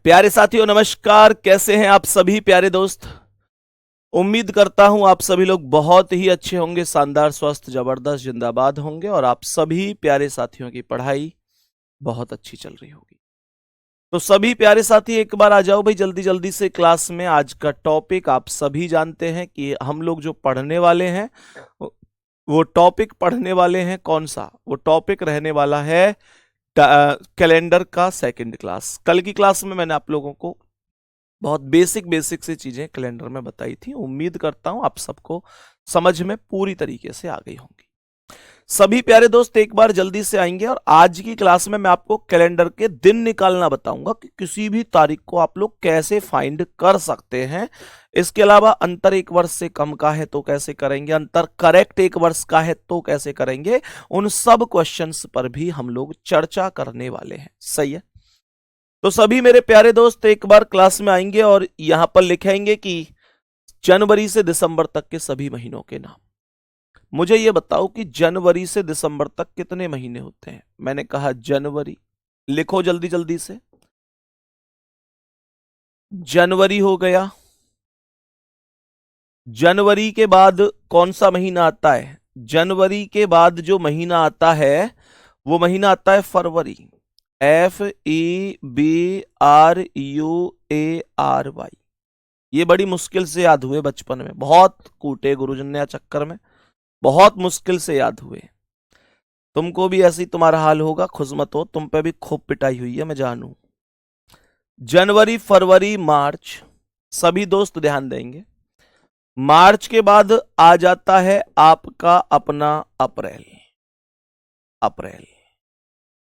प्यारे साथियों नमस्कार। कैसे हैं आप सभी प्यारे दोस्त। उम्मीद करता हूं आप सभी लोग बहुत ही अच्छे होंगे, शानदार, स्वस्थ, जबरदस्त, जिंदाबाद होंगे और आप सभी प्यारे साथियों की पढ़ाई बहुत अच्छी चल रही होगी। तो सभी प्यारे साथी एक बार आ जाओ भाई जल्दी जल्दी से क्लास में। आज का टॉपिक आप सभी जानते हैं कि हम लोग जो पढ़ने वाले हैं वो टॉपिक पढ़ने वाले हैं कौन सा। वो टॉपिक रहने वाला है कैलेंडर का सेकंड क्लास। कल की क्लास में मैंने आप लोगों को बहुत बेसिक बेसिक सी चीजें कैलेंडर में बताई थी। उम्मीद करता हूं आप सबको समझ में पूरी तरीके से आ गई होंगी। सभी प्यारे दोस्त एक बार जल्दी से आएंगे और आज की क्लास में मैं आपको कैलेंडर के दिन निकालना बताऊंगा कि किसी भी तारीख को आप लोग कैसे फाइंड कर सकते हैं। इसके अलावा अंतर एक वर्ष से कम का है तो कैसे करेंगे, अंतर करेक्ट एक वर्ष का है तो कैसे करेंगे, उन सब क्वेश्चंस पर भी हम लोग चर्चा करने वाले हैं। सही है। तो सभी मेरे प्यारे दोस्त एक बार क्लास में आएंगे और यहां पर लिखेंगे कि जनवरी से दिसंबर तक के सभी महीनों के नाम। मुझे यह बताओ कि जनवरी से दिसंबर तक कितने महीने होते हैं। मैंने कहा जनवरी, लिखो जल्दी जल्दी से। जनवरी हो गया। जनवरी के बाद कौन सा महीना आता है? जनवरी के बाद जो महीना आता है वो महीना आता है फरवरी। FEBRUARY। ये बड़ी मुश्किल से याद हुए बचपन में, बहुत कूटे गुरुजन ने चक्कर में, बहुत मुश्किल से याद हुए। तुमको भी ऐसी तुम्हारा हाल होगा, खुश मत हो, तुम पे भी खूब पिटाई हुई है मैं जानू। जनवरी, फरवरी, मार्च। सभी दोस्त ध्यान देंगे। मार्च के बाद आ जाता है आपका अपना अप्रैल। अप्रैल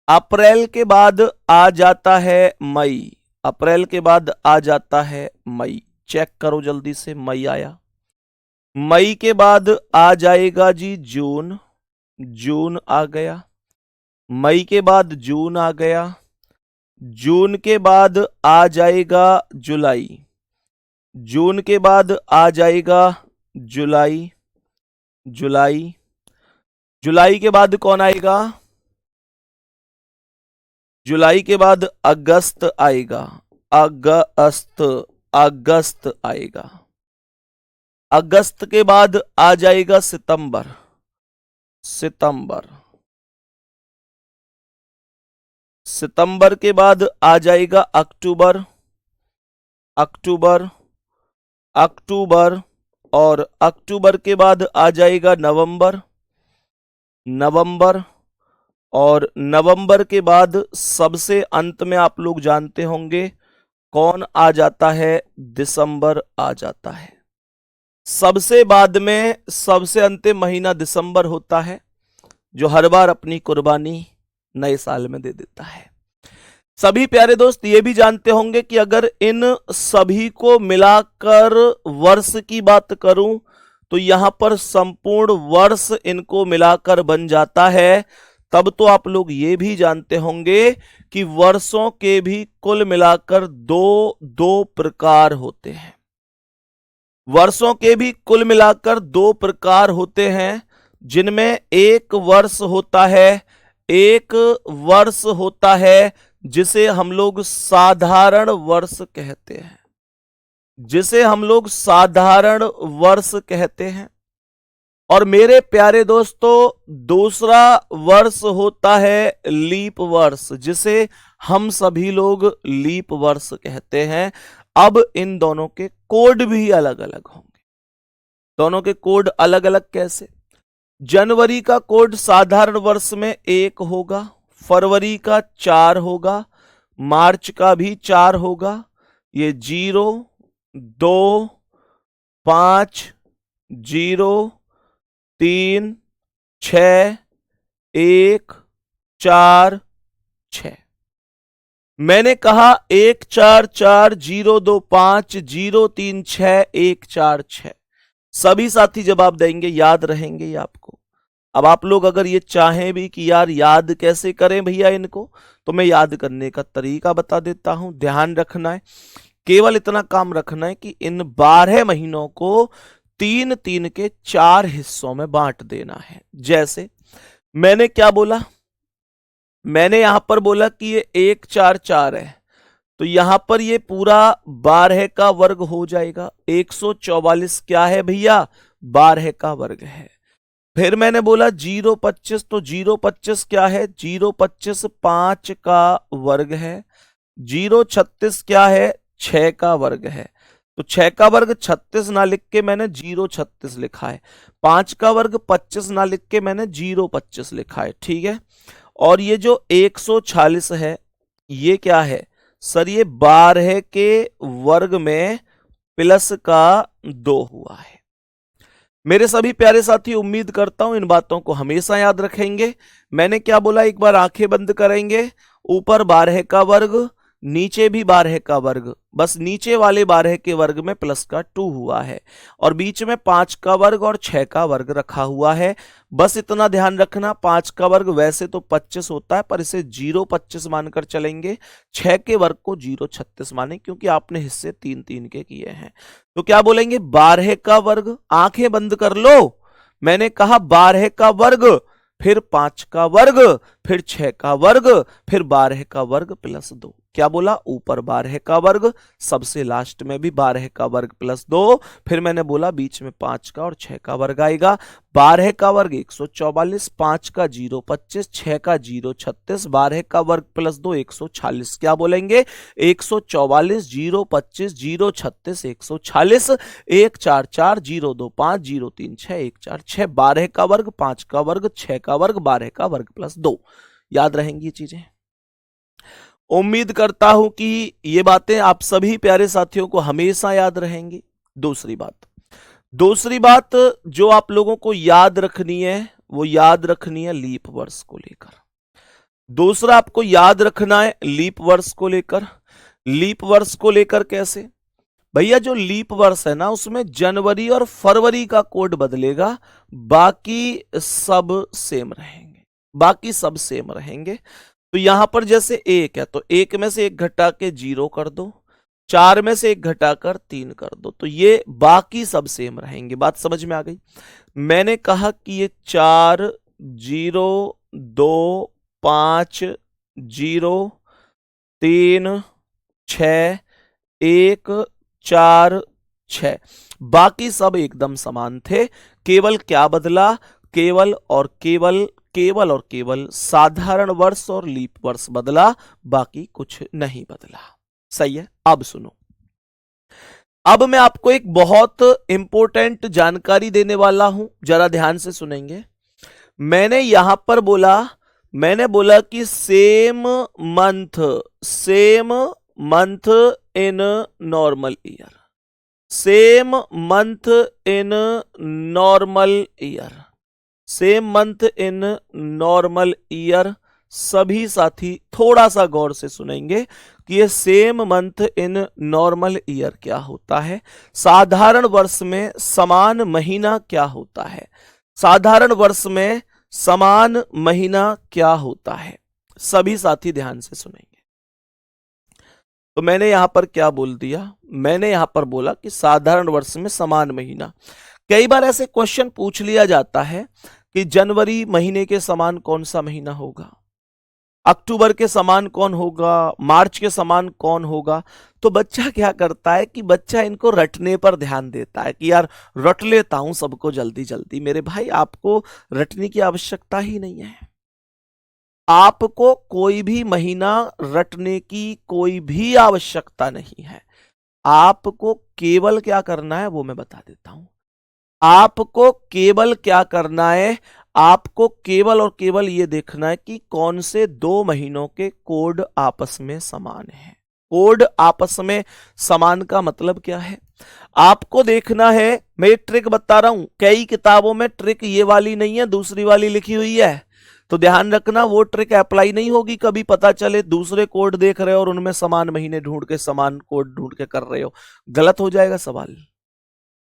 अप्रैल के बाद आ जाता है मई। अप्रैल के बाद आ जाता है मई। चेक करो जल्दी से, मई आया। मई के बाद आ जाएगा जी जून। जून आ गया। मई के बाद जून आ गया। जून के बाद आ जाएगा जुलाई। जून के बाद आ जाएगा जुलाई। जुलाई जुलाई के बाद कौन आएगा? जुलाई के बाद अगस्त आएगा। अगस्त अगस्त आएगा। अगस्त के बाद आ जाएगा सितंबर। सितंबर सितंबर के बाद आ जाएगा अक्टूबर। अक्टूबर अक्टूबर और अक्टूबर के बाद आ जाएगा नवंबर। नवंबर और नवंबर के बाद सबसे अंत में आप लोग जानते होंगे कौन आ जाता है? दिसंबर आ जाता है। सबसे बाद में सबसे अंतिम महीना दिसंबर होता है, जो हर बार अपनी कुर्बानी नए साल में दे देता है। सभी प्यारे दोस्त ये भी जानते होंगे कि अगर इन सभी को मिलाकर वर्ष की बात करूं तो यहां पर संपूर्ण वर्ष इनको मिलाकर बन जाता है। तब तो आप लोग ये भी जानते होंगे कि वर्षों के भी कुल मिलाकर दो प्रकार होते हैं। वर्षों के भी कुल मिलाकर दो प्रकार होते हैं, जिनमें एक वर्ष होता है, एक वर्ष होता है जिसे हम लोग साधारण वर्ष कहते हैं। जिसे हम लोग साधारण वर्ष कहते हैं। और मेरे प्यारे दोस्तों दूसरा वर्ष होता है लीप वर्ष, जिसे हम सभी लोग लीप वर्ष कहते हैं। अब इन दोनों के कोड भी अलग अलग होंगे। दोनों के कोड अलग अलग कैसे? जनवरी का कोड साधारण वर्ष में 1 होगा, फरवरी का 4 होगा, मार्च का भी 4 होगा। ये 0, 2, 5, 0, 3, 6, 1, 4, 6। मैंने कहा 1 4 4 0 2 5 0 3 6 1 4 6। सभी साथी जवाब देंगे, याद रहेंगे ये आपको। अब आप लोग अगर ये चाहें भी कि यार याद कैसे करें भैया इनको, तो मैं याद करने का तरीका बता देता हूं। ध्यान रखना है, केवल इतना काम रखना है कि इन 12 महीनों को 3-3 के 4 हिस्सों में बांट देना है। जैसे मैंने क्या बोला? मैंने यहां पर बोला कि ये 1 4 4 है, तो यहां पर ये पूरा 12 का वर्ग हो जाएगा। 144 क्या है भैया? 12 का वर्ग है। फिर मैंने बोला 025, तो 025 क्या है? 025 5 का वर्ग है। 036 क्या है? 6 का वर्ग है। तो 6 का वर्ग 36 ना लिख के मैंने 036 लिखा है। 5 का वर्ग 25 ना लिख के मैंने 025 लिखा है। ठीक है। और ये जो 146 है ये क्या है सर? ये 12 के वर्ग में प्लस का 2 हुआ है। मेरे सभी प्यारे साथी, उम्मीद करता हूं इन बातों को हमेशा याद रखेंगे। मैंने क्या बोला? एक बार आंखें बंद करेंगे। ऊपर 12 का वर्ग, नीचे भी 12 का वर्ग, बस नीचे वाले 12 के वर्ग में प्लस का 2 हुआ है और बीच में 5 का वर्ग और 6 का वर्ग रखा हुआ है। बस इतना ध्यान रखना, 5 का वर्ग वैसे तो 25 होता है पर इसे 025 मानकर चलेंगे। 6 के वर्ग को 036 माने क्योंकि आपने हिस्से 3-3 के किए हैं। तो क्या बोलेंगे? 12 का वर्ग, आंखें बंद कर लो, मैंने कहा 12 का वर्ग, फिर 5 का वर्ग, फिर 6 का वर्ग, फिर 12 का वर्ग प्लस 2। क्या बोला? ऊपर 12 का वर्ग, सबसे लास्ट में भी 12 का वर्ग प्लस 2, फिर मैंने बोला बीच में 5 का और 6 का वर्ग आएगा। 12 का वर्ग 144, 5 का 025, 6 का 036, 12 का वर्ग प्लस 2 146। क्या बोलेंगे? 144, 025, 036, 146, 144, 025, 036, 146। 12 का वर्ग, 5 का वर्ग, 6 का वर्ग, 12 का वर्ग प्लस 2। याद रहेंगी ये चीजें? उम्मीद करता हूं कि ये बातें आप सभी प्यारे साथियों को हमेशा याद रहेंगी। दूसरी बात जो आप लोगों को याद रखनी है वो याद रखनी है लीप वर्ष को लेकर। दूसरा आपको याद रखना है लीप वर्ष को लेकर। लीप वर्ष को लेकर कैसे भैया? जो लीप वर्ष है ना उसमें जनवरी और फरवरी का कोड बदलेगा, बाकी सब सेम रहेंगे। बाकी सब सेम रहेंगे। तो यहां पर जैसे 1 है तो 1 में से 1 घटा के 0 कर दो, 4 में से 1 घटाकर 3 कर दो, तो ये बाकी सब सेम रहेंगे। बात समझ में आ गई? मैंने कहा कि ये 4 0 2 5 0 3 6 1 4 6, बाकी सब एकदम समान थे। केवल क्या बदला? केवल और केवल साधारण वर्ष और लीप वर्ष बदला, बाकी कुछ नहीं बदला। सही है। अब सुनो, अब मैं आपको एक बहुत इंपॉर्टेंट जानकारी देने वाला हूं, जरा ध्यान से सुनेंगे। मैंने यहां पर बोला कि same month in normal year, same month in normal year, same month in normal year. सभी साथी थोड़ा सा गौर से सुनेंगे कि ये same month in normal year क्या होता है। साधारण वर्ष में समान महीना क्या होता है? साधारण वर्ष में समान महीना क्या होता है? सभी साथी ध्यान से सुनेंगे। तो मैंने यहां पर क्या बोल दिया? मैंने यहां पर बोला कि साधारण वर्ष में समान महीना। कई बार ऐसे क्वेश्चन पूछ लिया जाता है कि जनवरी महीने के समान कौन सा महीना होगा, अक्टूबर के समान कौन होगा, मार्च के समान कौन होगा। तो बच्चा क्या करता है कि बच्चा इनको रटने पर ध्यान देता है कि यार रट लेता हूं सबको जल्दी जल्दी। मेरे भाई, आपको रटने की आवश्यकता ही नहीं है। आपको कोई भी महीना रटने की कोई भी आवश्यकता नहीं है। आपको केवल क्या करना है वो मैं बता देता हूं। आपको केवल क्या करना है? आपको केवल और केवल यह देखना है कि कौन से 2 महीनों के कोड आपस में समान हैं। कोड आपस में समान का मतलब क्या है? आपको देखना है, मैं ट्रिक बता रहा हूं, कई किताबों में ट्रिक ये वाली नहीं है, दूसरी वाली लिखी हुई है। तो ध्यान रखना, वो ट्रिक अप्लाई नहीं होगी कभी पता चले दूसरे कोड देख रहे हो और उनमें समान महीने ढूंढ के समान कोड ढूंढ के कर रहे हो, गलत हो जाएगा सवाल।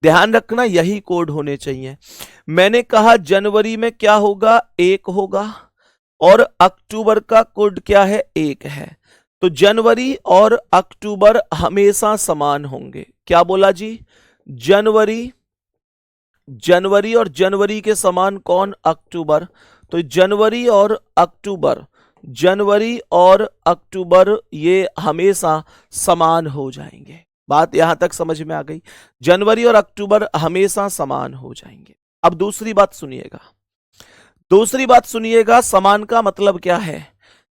ध्यान रखना यही कोड होने चाहिए। मैंने कहा जनवरी में क्या होगा? 1 होगा और अक्टूबर का कोड क्या है? 1 है। तो जनवरी और अक्टूबर हमेशा समान होंगे। क्या बोला जी? जनवरी और जनवरी के समान कौन? अक्टूबर। तो जनवरी और अक्टूबर जनवरी और अक्टूबर ये हमेशा समान हो जाएंगे। बात यहां तक समझ में आ गई। जनवरी और अक्टूबर हमेशा समान हो जाएंगे। अब दूसरी बात सुनिएगा, दूसरी बात सुनिएगा, समान का मतलब क्या है?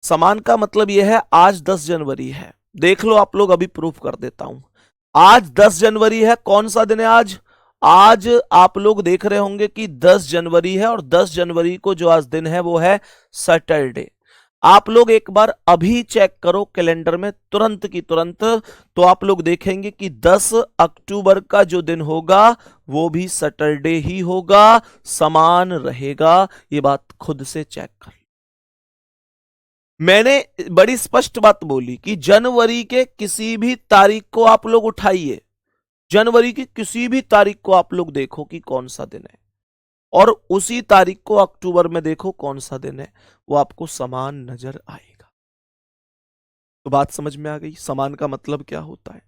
समान का मतलब यह है आज 10 जनवरी है, देख लो आप लोग, अभी प्रूफ कर देता हूं। आज 10 जनवरी है, कौन सा दिन है आज? आज आप लोग देख रहे होंगे कि 10 जनवरी है और 10 जनवरी को जो आज दिन है वो है सैटरडे। आप लोग एक बार अभी चेक करो कैलेंडर में तुरंत की तुरंत, तो आप लोग देखेंगे कि 10 अक्टूबर का जो दिन होगा वो भी सैटरडे ही होगा, समान रहेगा। ये बात खुद से चेक कर। मैंने बड़ी स्पष्ट बात बोली कि जनवरी के किसी भी तारीख को आप लोग उठाइए, जनवरी की किसी भी तारीख को आप लोग देखो कि कौन सा दिन है, और उसी तारीख को अक्टूबर में देखो कौन सा दिन है, वो आपको समान नजर आएगा। तो बात समझ में आ गई, समान का मतलब क्या होता है?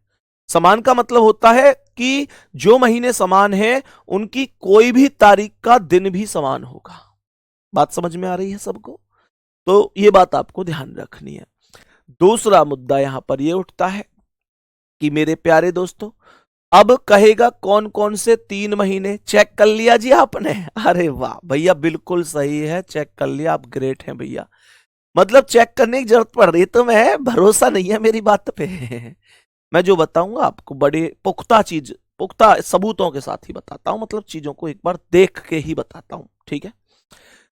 समान का मतलब होता है कि जो महीने समान है उनकी कोई भी तारीख का दिन भी समान होगा। बात समझ में आ रही है सबको? तो ये बात आपको ध्यान रखनी है। दूसरा मुद्दा यहां पर यह उठता है कि मेरे प्यारे दोस्तों, अब कहेगा कौन कौन से 3 महीने चेक कर लिया जी आपने? अरे वाह भैया, बिल्कुल सही है, चेक कर लिया, आप ग्रेट हैं भैया। मतलब चेक करने की जरूरत पड़ रही तो मैं, भरोसा नहीं है मेरी बात पे। मैं जो बताऊंगा आपको बड़े पुख्ता चीज, पुख्ता सबूतों के साथ ही बताता हूं, मतलब चीजों को एक बार देख के ही बताता हूं, ठीक है?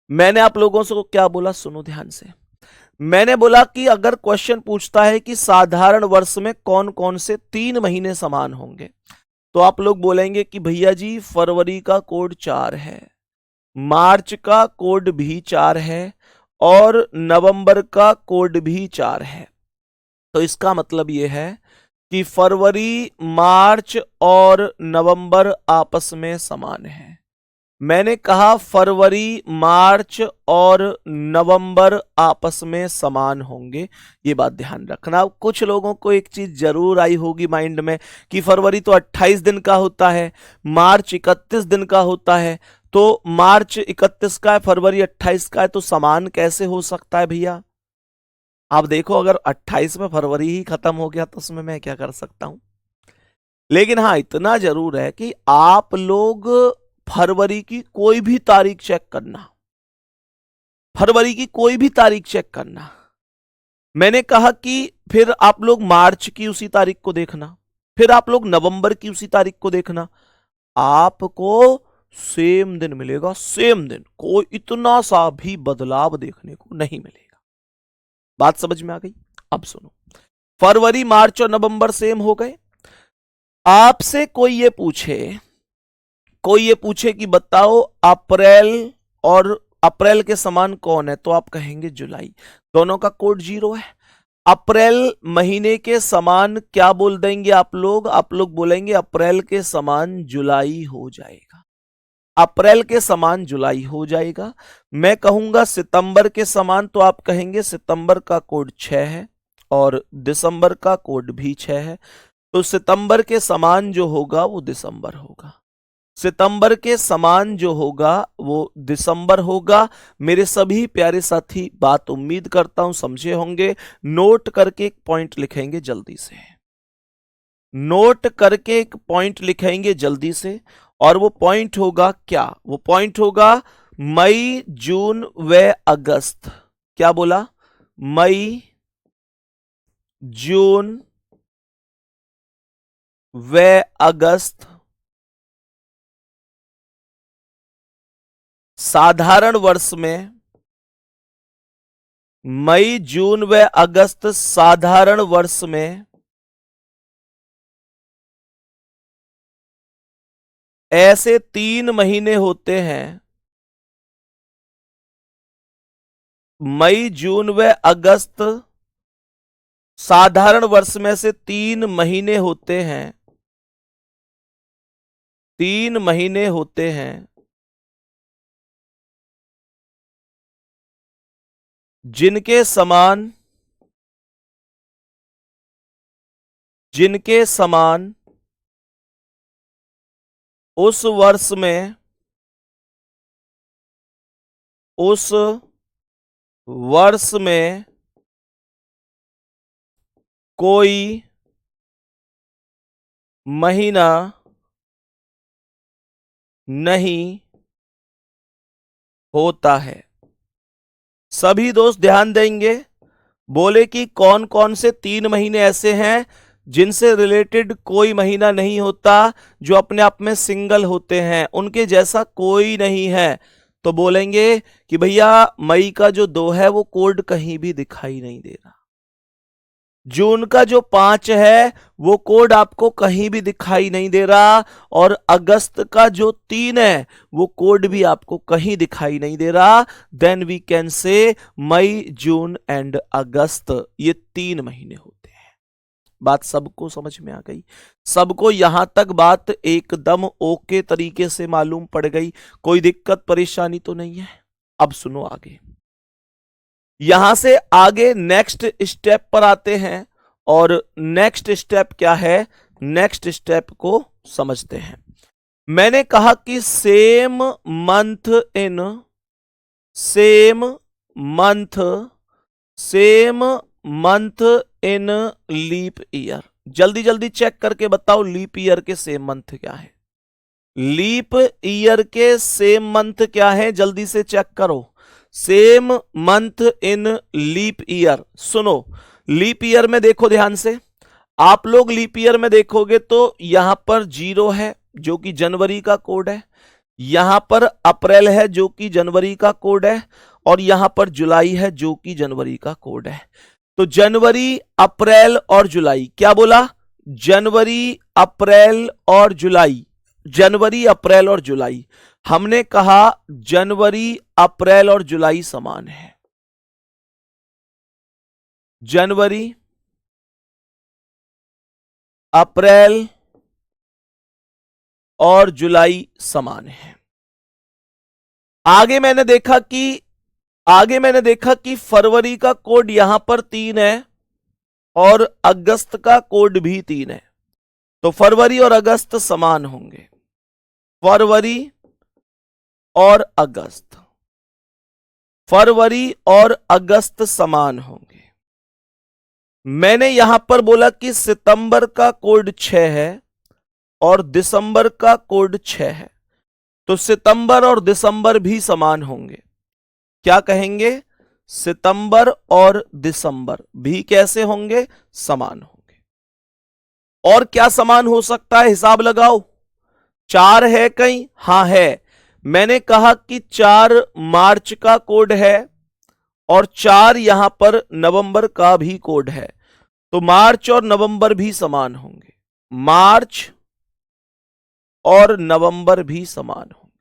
मैंने आप लोगों से क्या बोला, सुनो ध्यान से। मैंने बोला कि अगर क्वेश्चन पूछता है कि साधारण वर्ष में कौन कौन से 3 महीने समान होंगे, तो आप लोग बोलेंगे कि भैया जी फरवरी का कोड 4 है, मार्च का कोड भी 4 है, और नवंबर का कोड भी 4 है। तो इसका मतलब यह है कि फरवरी, मार्च और नवंबर आपस में समान है। मैंने कहा फरवरी, मार्च और नवंबर आपस में समान होंगे, ये बात ध्यान रखना। कुछ लोगों को एक चीज जरूर आई होगी माइंड में कि फरवरी तो 28 दिन का होता है, मार्च 31 दिन का होता है, तो मार्च 31 का है, फरवरी 28 का है, तो समान कैसे हो सकता है भैया? आप देखो, अगर 28 में फरवरी ही खत्म हो गया तो उसमें मैं क्या कर सकता हूं? लेकिन हाँ, इतना जरूर है कि आप लोग फरवरी की कोई भी तारीख चेक करना, फरवरी की कोई भी तारीख चेक करना। मैंने कहा कि फिर आप लोग मार्च की उसी तारीख को देखना, फिर आप लोग नवंबर की उसी तारीख को देखना, आपको सेम दिन मिलेगा, सेम दिन, कोई इतना सा भी बदलाव देखने को नहीं मिलेगा। बात समझ में आ गई? अब सुनो, फरवरी, मार्च और नवंबर सेम हो गए। आपसे कोई ये पूछे, कोई ये पूछे कि बताओ अप्रैल और अप्रैल के समान कौन है, तो आप कहेंगे जुलाई। दोनों का कोड 0 है। अप्रैल महीने के समान क्या बोल देंगे आप लोग? आप लोग बोलेंगे अप्रैल के समान जुलाई हो जाएगा, अप्रैल के समान जुलाई हो जाएगा। मैं कहूंगा सितंबर के समान, तो आप कहेंगे सितंबर का कोड 6 है और दिसंबर का कोड भी 6 है, तो सितंबर के समान जो होगा वो दिसंबर होगा, सितंबर के समान जो होगा वो दिसंबर होगा। मेरे सभी प्यारे साथी, बात उम्मीद करता हूं समझे होंगे। नोट करके एक पॉइंट लिखेंगे जल्दी से, नोट करके एक पॉइंट लिखेंगे जल्दी से, और वो पॉइंट होगा क्या? वो पॉइंट होगा मई, जून व अगस्त। क्या बोला? मई, जून व अगस्त साधारण वर्ष में, मई, जून व अगस्त साधारण वर्ष में ऐसे 3 महीने होते हैं, मई, जून व अगस्त साधारण वर्ष में से 3 महीने होते हैं, 3 महीने होते हैं जिनके समान, जिनके समान उस वर्ष में, उस वर्ष में कोई महीना नहीं होता है। सभी दोस्त ध्यान देंगे, बोले कि कौन कौन से 3 महीने ऐसे हैं जिनसे रिलेटेड कोई महीना नहीं होता, जो अपने आप में सिंगल होते हैं, उनके जैसा कोई नहीं है। तो बोलेंगे कि भैया मई का जो 2 है वो कोड कहीं भी दिखाई नहीं दे रहा, जून का जो 5 है वो कोड आपको कहीं भी दिखाई नहीं दे रहा, और अगस्त का जो 3 है वो कोड भी आपको कहीं दिखाई नहीं दे रहा। Then we can say May, June and August, ये 3 महीने होते हैं। बात सबको समझ में आ गई? सबको यहां तक बात एकदम ओके तरीके से मालूम पड़ गई? कोई दिक्कत परेशानी तो नहीं है? अब सुनो आगे, यहां से आगे नेक्स्ट स्टेप पर आते हैं, और नेक्स्ट स्टेप क्या है, नेक्स्ट स्टेप को समझते हैं। मैंने कहा कि same month in, same month, same month in leap year. जल्दी जल्दी चेक करके बताओ लीप ईयर के सेम मंथ क्या है? लीप ईयर के सेम मंथ क्या है? जल्दी से चेक करो। Same month in leap year. सुनो, लीप ईयर में देखो ध्यान से, आप लोग लीप ईयर में देखोगे तो यहां पर 0 है जो कि जनवरी का कोड है, यहां पर अप्रैल है जो कि जनवरी का कोड है, और यहां पर जुलाई है जो कि जनवरी का कोड है। तो जनवरी, अप्रैल और जुलाई, क्या बोला? जनवरी, अप्रैल और जुलाई, जनवरी, अप्रैल और जुलाई। हमने कहा जनवरी, अप्रैल और जुलाई समान है। जनवरी, अप्रैल और जुलाई समान है। आगे मैंने देखा कि फरवरी का कोड यहां पर 3 है और अगस्त का कोड भी 3 है, तो फरवरी और अगस्त समान होंगे। फरवरी और अगस्त, फरवरी और अगस्त समान होंगे। मैंने यहां पर बोला कि सितंबर का कोड 6 है और दिसंबर का कोड 6 है, तो सितंबर और दिसंबर भी समान होंगे। क्या कहेंगे? सितंबर और दिसंबर भी कैसे होंगे? समान होंगे। और क्या समान हो सकता है? हिसाब लगाओ। 4 है कहीं? हां है। मैंने कहा कि 4 मार्च का कोड है और 4 यहां पर नवंबर का भी कोड है, तो मार्च और नवंबर भी समान होंगे। मार्च और नवंबर भी समान होंगे।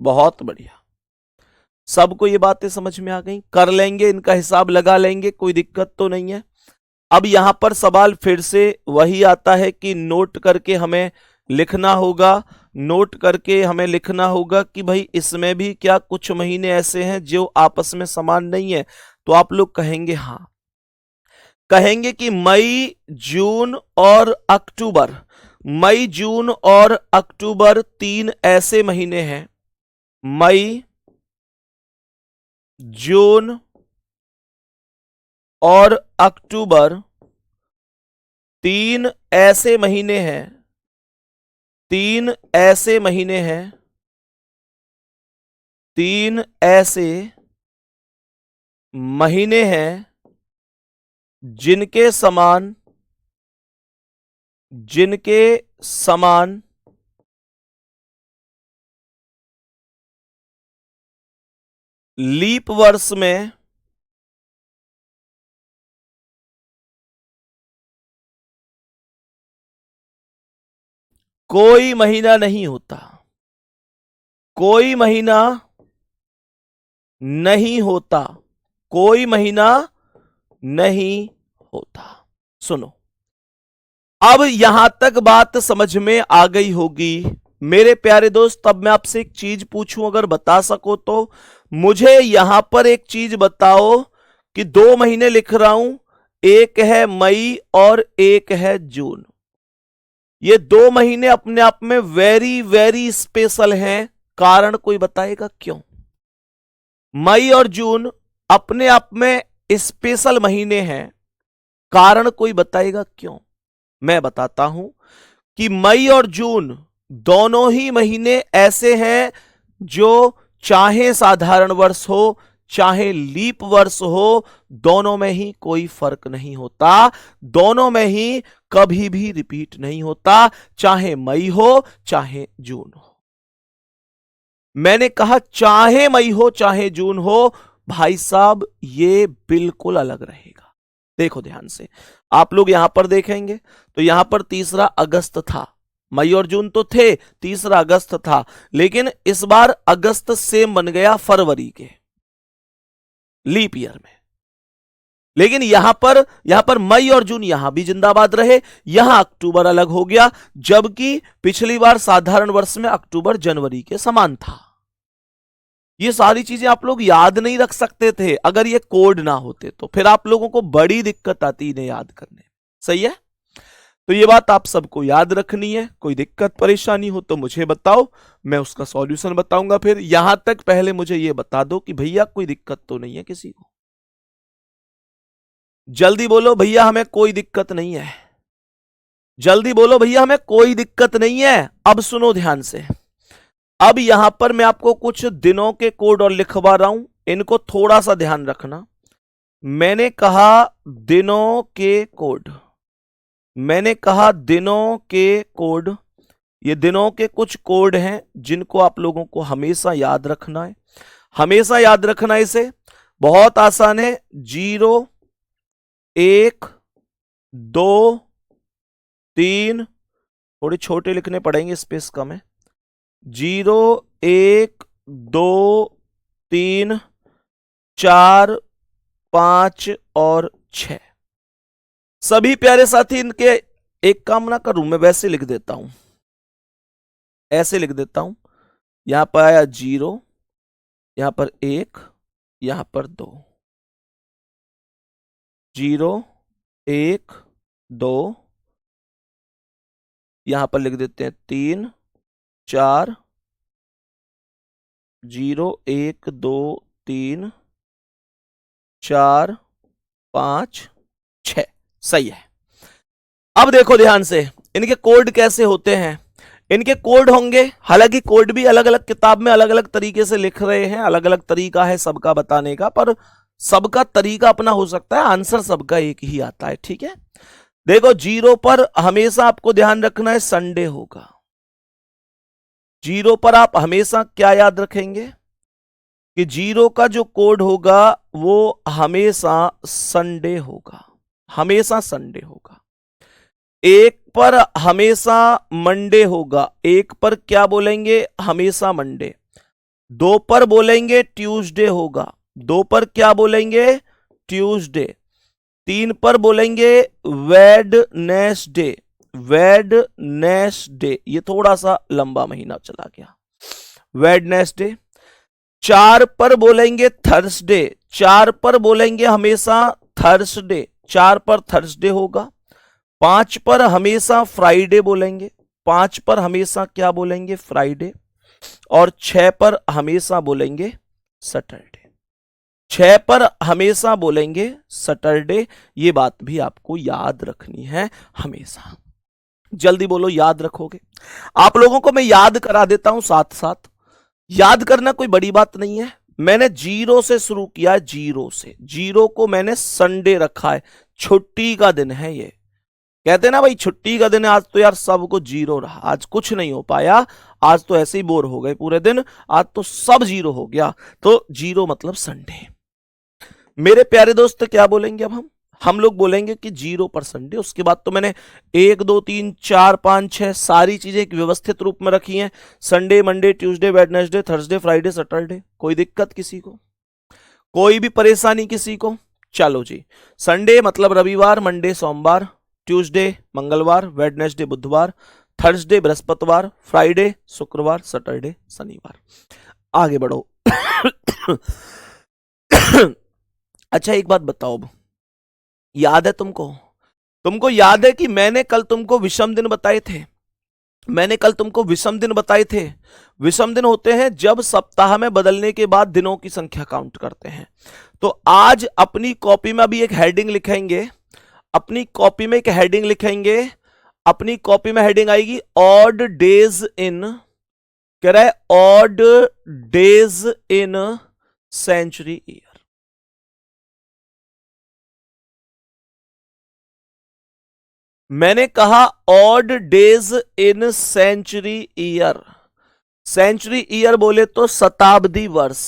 बहुत बढ़िया, सबको ये बातें समझ में आ गई? कर लेंगे, इनका हिसाब लगा लेंगे, कोई दिक्कत तो नहीं है। अब यहां पर सवाल फिर से वही आता है कि नोट करके हमें लिखना होगा, नोट करके हमें लिखना होगा कि भाई इसमें भी क्या कुछ महीने ऐसे हैं जो आपस में समान नहीं है? तो आप लोग कहेंगे हां, कहेंगे कि मई, जून और अक्टूबर, मई, जून और अक्टूबर 3 ऐसे महीने हैं। मई, जून और अक्टूबर 3 ऐसे महीने हैं, 3 ऐसे महीने हैं, 3 ऐसे महीने हैं जिनके समान, जिनके समान लीप वर्ष में कोई महीना नहीं होता। कोई महीना नहीं होता, कोई महीना नहीं होता। सुनो, अब यहां तक बात समझ में आ गई होगी मेरे प्यारे दोस्त। अब मैं आपसे एक चीज पूछूं, अगर बता सको तो मुझे यहां पर एक चीज बताओ कि 2 महीने लिख रहा हूं, एक है मई और एक है जून। ये 2 महीने अपने आप में वेरी वेरी स्पेशल हैं, कारण कोई बताएगा क्यों? मई और जून अपने आप में स्पेशल महीने हैं। कारण कोई बताएगा क्यों? मैं बताता हूं कि मई और जून दोनों ही महीने ऐसे हैं जो चाहे साधारण वर्ष हो चाहे लीप वर्ष हो, दोनों में ही कोई फर्क नहीं होता, दोनों में ही कभी भी रिपीट नहीं होता, चाहे मई हो चाहे जून हो। मैंने कहा चाहे मई हो चाहे जून हो, भाई साहब ये बिल्कुल अलग रहेगा। देखो ध्यान से, आप लोग यहां पर देखेंगे तो यहां पर 3 अगस्त था, मई और जून तो थे, 3 अगस्त था, लेकिन इस बार अगस्त सेम बन गया फरवरी के लीप ईयर में। लेकिन यहां पर मई और जून यहां भी जिंदाबाद रहे, यहां अक्टूबर अलग हो गया, जबकि पिछली बार साधारण वर्ष में अक्टूबर जनवरी के समान था। ये सारी चीजें आप लोग याद नहीं रख सकते थे अगर ये कोड ना होते, तो फिर आप लोगों को बड़ी दिक्कत आती इन्हें याद करने। सही है? तो ये बात आप सबको याद रखनी है। कोई दिक्कत परेशानी हो तो मुझे बताओ, मैं उसका सॉल्यूशन बताऊंगा। फिर यहां तक पहले मुझे ये बता दो कि भैया कोई दिक्कत तो नहीं है किसी को? जल्दी बोलो भैया हमें कोई दिक्कत नहीं है, जल्दी बोलो भैया हमें कोई दिक्कत नहीं है। अब सुनो ध्यान से, अब यहां पर मैं आपको कुछ दिनों के कोड और लिखवा रहा हूं, इनको थोड़ा सा ध्यान रखना। मैंने कहा दिनों के कोड, मैंने कहा दिनों के कोड, ये दिनों के कुछ कोड हैं जिनको आप लोगों को हमेशा याद रखना है, हमेशा याद रखना है। इसे बहुत आसान है, 0 1 2 3, थोड़े छोटे लिखने पड़ेंगे, स्पेस कम है। 0 1 2 3 4 5 और 6। सभी प्यारे साथी इनके एक काम ना करूं, मैं वैसे लिख देता हूं, ऐसे लिख देता हूं। यहां पर आया 0, यहां पर 1, यहां पर 2, 0 1 2, यहां पर लिख देते हैं 3 4, 0 1 2 3 4 5 6। सही है। अब देखो ध्यान से, इनके कोड कैसे होते हैं। इनके कोड होंगे, हालांकि कोड भी अलग अलग किताब में अलग अलग तरीके से लिख रहे हैं, अलग अलग तरीका है सबका बताने का, पर सबका तरीका अपना हो सकता है, आंसर सबका एक ही आता है। ठीक है, देखो 0 पर हमेशा आपको ध्यान रखना है संडे होगा। 0 पर आप हमेशा क्या याद रखेंगे कि 0 का जो कोड होगा वो हमेशा संडे होगा, हमेशा संडे होगा। 1 पर हमेशा मंडे होगा, 1 पर क्या बोलेंगे, हमेशा मंडे। 2 पर बोलेंगे ट्यूसडे होगा, 2 पर क्या बोलेंगे, ट्यूसडे। 3 पर बोलेंगे वेडनेसडे, वेडनेसडे, ये थोड़ा सा लंबा महीना चला गया, वेडनेसडे। 4 पर बोलेंगे थर्सडे, 4 पर बोलेंगे हमेशा थर्सडे, 4 पर थर्सडे होगा। 5 पर हमेशा फ्राइडे बोलेंगे, 5 पर हमेशा क्या बोलेंगे, फ्राइडे। और 6 पर हमेशा बोलेंगे सैटरडे, 6 पर हमेशा बोलेंगे सैटरडे। ये बात भी आपको याद रखनी है हमेशा। जल्दी बोलो, याद रखोगे? आप लोगों को मैं याद करा देता हूं साथ साथ, याद करना कोई बड़ी बात नहीं है। मैंने 0 से शुरू किया, 0 से, 0 को मैंने संडे रखा है, छुट्टी का दिन है ये। कहते ना भाई छुट्टी का दिन है, आज तो यार सबको 0 रहा, आज कुछ नहीं हो पाया, आज तो ऐसे ही बोर हो गए पूरे दिन, आज तो सब 0 हो गया, तो 0 मतलब संडे। मेरे प्यारे दोस्त क्या बोलेंगे अब हम लोग बोलेंगे कि 0 पर संडे। उसके बाद तो मैंने 1 2 3 4 5 6 सारी चीजें एक व्यवस्थित रूप में रखी हैं, Sunday Monday Tuesday Wednesday Thursday Friday Saturday. कोई दिक्कत किसी को, कोई भी परेशानी किसी को? चलो जी, संडे मतलब रविवार, मंडे सोमवार, ट्यूसडे मंगलवार, वेडनेसडे बुधवार, थर्सडे बृहस्पतिवार, फ्राइडे शुक्रवार, सैटरडे शनिवार। आगे बढ़ो। अच्छा एक बात बताओ, याद है तुमको, तुमको याद है कि मैंने कल तुमको विषम दिन बताए थे? मैंने कल तुमको विषम दिन बताए थे। विषम दिन होते हैं जब सप्ताह में बदलने के बाद दिनों की संख्या काउंट करते हैं। तो आज अपनी कॉपी में अभी एक हेडिंग लिखेंगे, अपनी कॉपी में एक हेडिंग लिखेंगे, अपनी कॉपी में हेडिंग आएगी ऑड डेज इन, कह रहा है odd days in century year. मैंने कहा odd days in century year. Century year बोले तो शताब्दी वर्ष।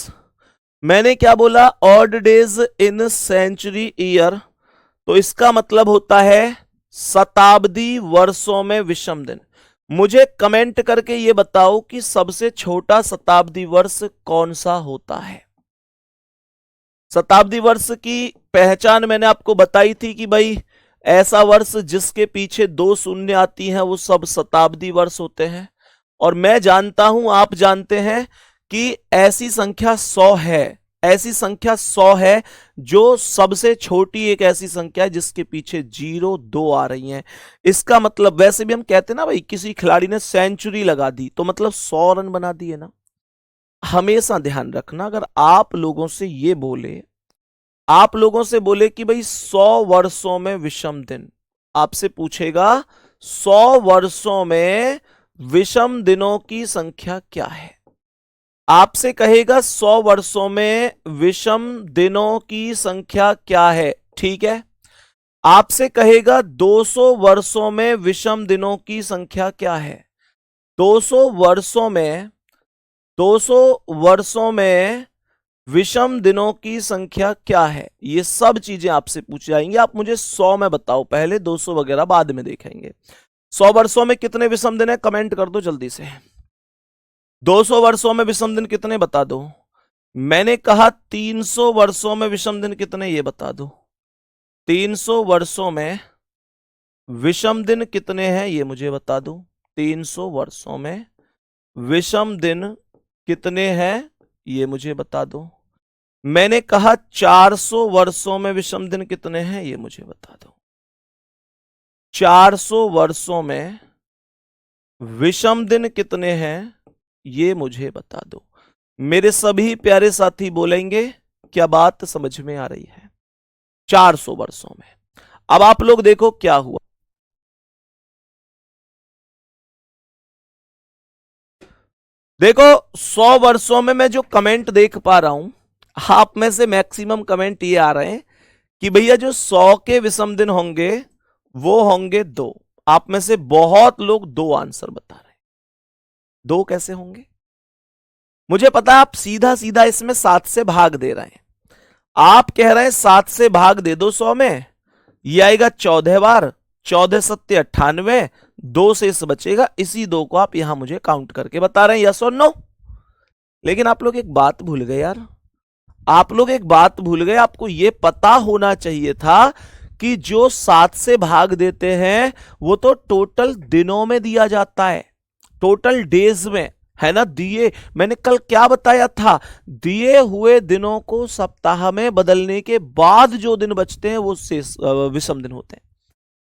मैंने क्या बोला? Odd days in century year. तो इसका मतलब होता है शताब्दी वर्षों में विषम दिन। मुझे कमेंट करके यह बताओ कि सबसे छोटा शताब्दी वर्ष कौन सा होता है। शताब्दी वर्ष की पहचान मैंने आपको बताई थी कि भाई ऐसा वर्ष जिसके पीछे 2 शून्य आती हैं वो सब शताब्दी वर्ष होते हैं। और मैं जानता हूं, आप जानते हैं कि ऐसी संख्या 100 है, ऐसी संख्या 100 है जो सबसे छोटी एक ऐसी संख्या है जिसके पीछे 0 2 आ रही हैं। इसका मतलब वैसे भी हम कहते हैं ना भाई किसी खिलाड़ी ने सेंचुरी लगा दी तो मतलब 100 रन बना दिए ना। हमेशा ध्यान रखना, अगर आप लोगों से ये बोले, आप लोगों से बोले कि भाई 100 वर्षों में विषम दिन, आपसे पूछेगा 100 वर्षों में विषम दिनों की संख्या क्या है। आपसे कहेगा 100 वर्षों में विषम दिनों की संख्या क्या है, ठीक है। आपसे कहेगा 200 वर्षों में विषम दिनों की संख्या क्या है। 200 वर्षों में, 200 वर्षों में विषम दिनों की संख्या क्या है, ये सब चीजें आपसे पूछ जाएंगी। आप मुझे 100 में बताओ पहले, 200 वगैरह बाद में देखेंगे। 100 वर्षों में कितने विषम दिन है, कमेंट कर दो जल्दी से। 200 वर्षों में विषम दिन कितने बता दो। मैंने कहा 300 वर्षों में विषम दिन कितने, ये बता दो। 300 वर्षों में विषम दिन कितने हैं ये मुझे बता दो। 300 वर्षों में विषम दिन कितने हैं ये मुझे बता दो। मैंने कहा 400 वर्षों में विषम दिन कितने हैं ये मुझे बता दो। 400 वर्षों में विषम दिन कितने हैं ये मुझे बता दो। मेरे सभी प्यारे साथी बोलेंगे क्या बात समझ में आ रही है। 400 वर्षों में। अब आप लोग देखो क्या हुआ। देखो 100 वर्षों में मैं जो कमेंट देख पा रहा हूं, आप में से मैक्सिमम कमेंट ये आ रहे हैं कि भैया जो 100 के विषम दिन होंगे वो होंगे 2। आप में से बहुत लोग 2 आंसर बता रहे हैं। 2 कैसे होंगे? मुझे पता है आप सीधा सीधा इसमें 7 से भाग दे रहे हैं। आप कह रहे हैं 7 से भाग दे दो 100 में, ये आएगा 14 बार, 14 सत्ते 98, 2 से इस बचेगा। इसी 2 को आप यहां मुझे काउंट करके बता रहे हैं, यस और नो। लेकिन आप लोग एक बात भूल गए यार, आप लोग एक बात भूल गए। आपको यह पता होना चाहिए था कि जो 7 से भाग देते हैं वो तो टोटल दिनों में दिया जाता है, टोटल डेज में, है ना। दिए, मैंने कल क्या बताया था, दिए हुए दिनों को सप्ताह में बदलने के बाद जो दिन बचते हैं वो विषम दिन होते हैं।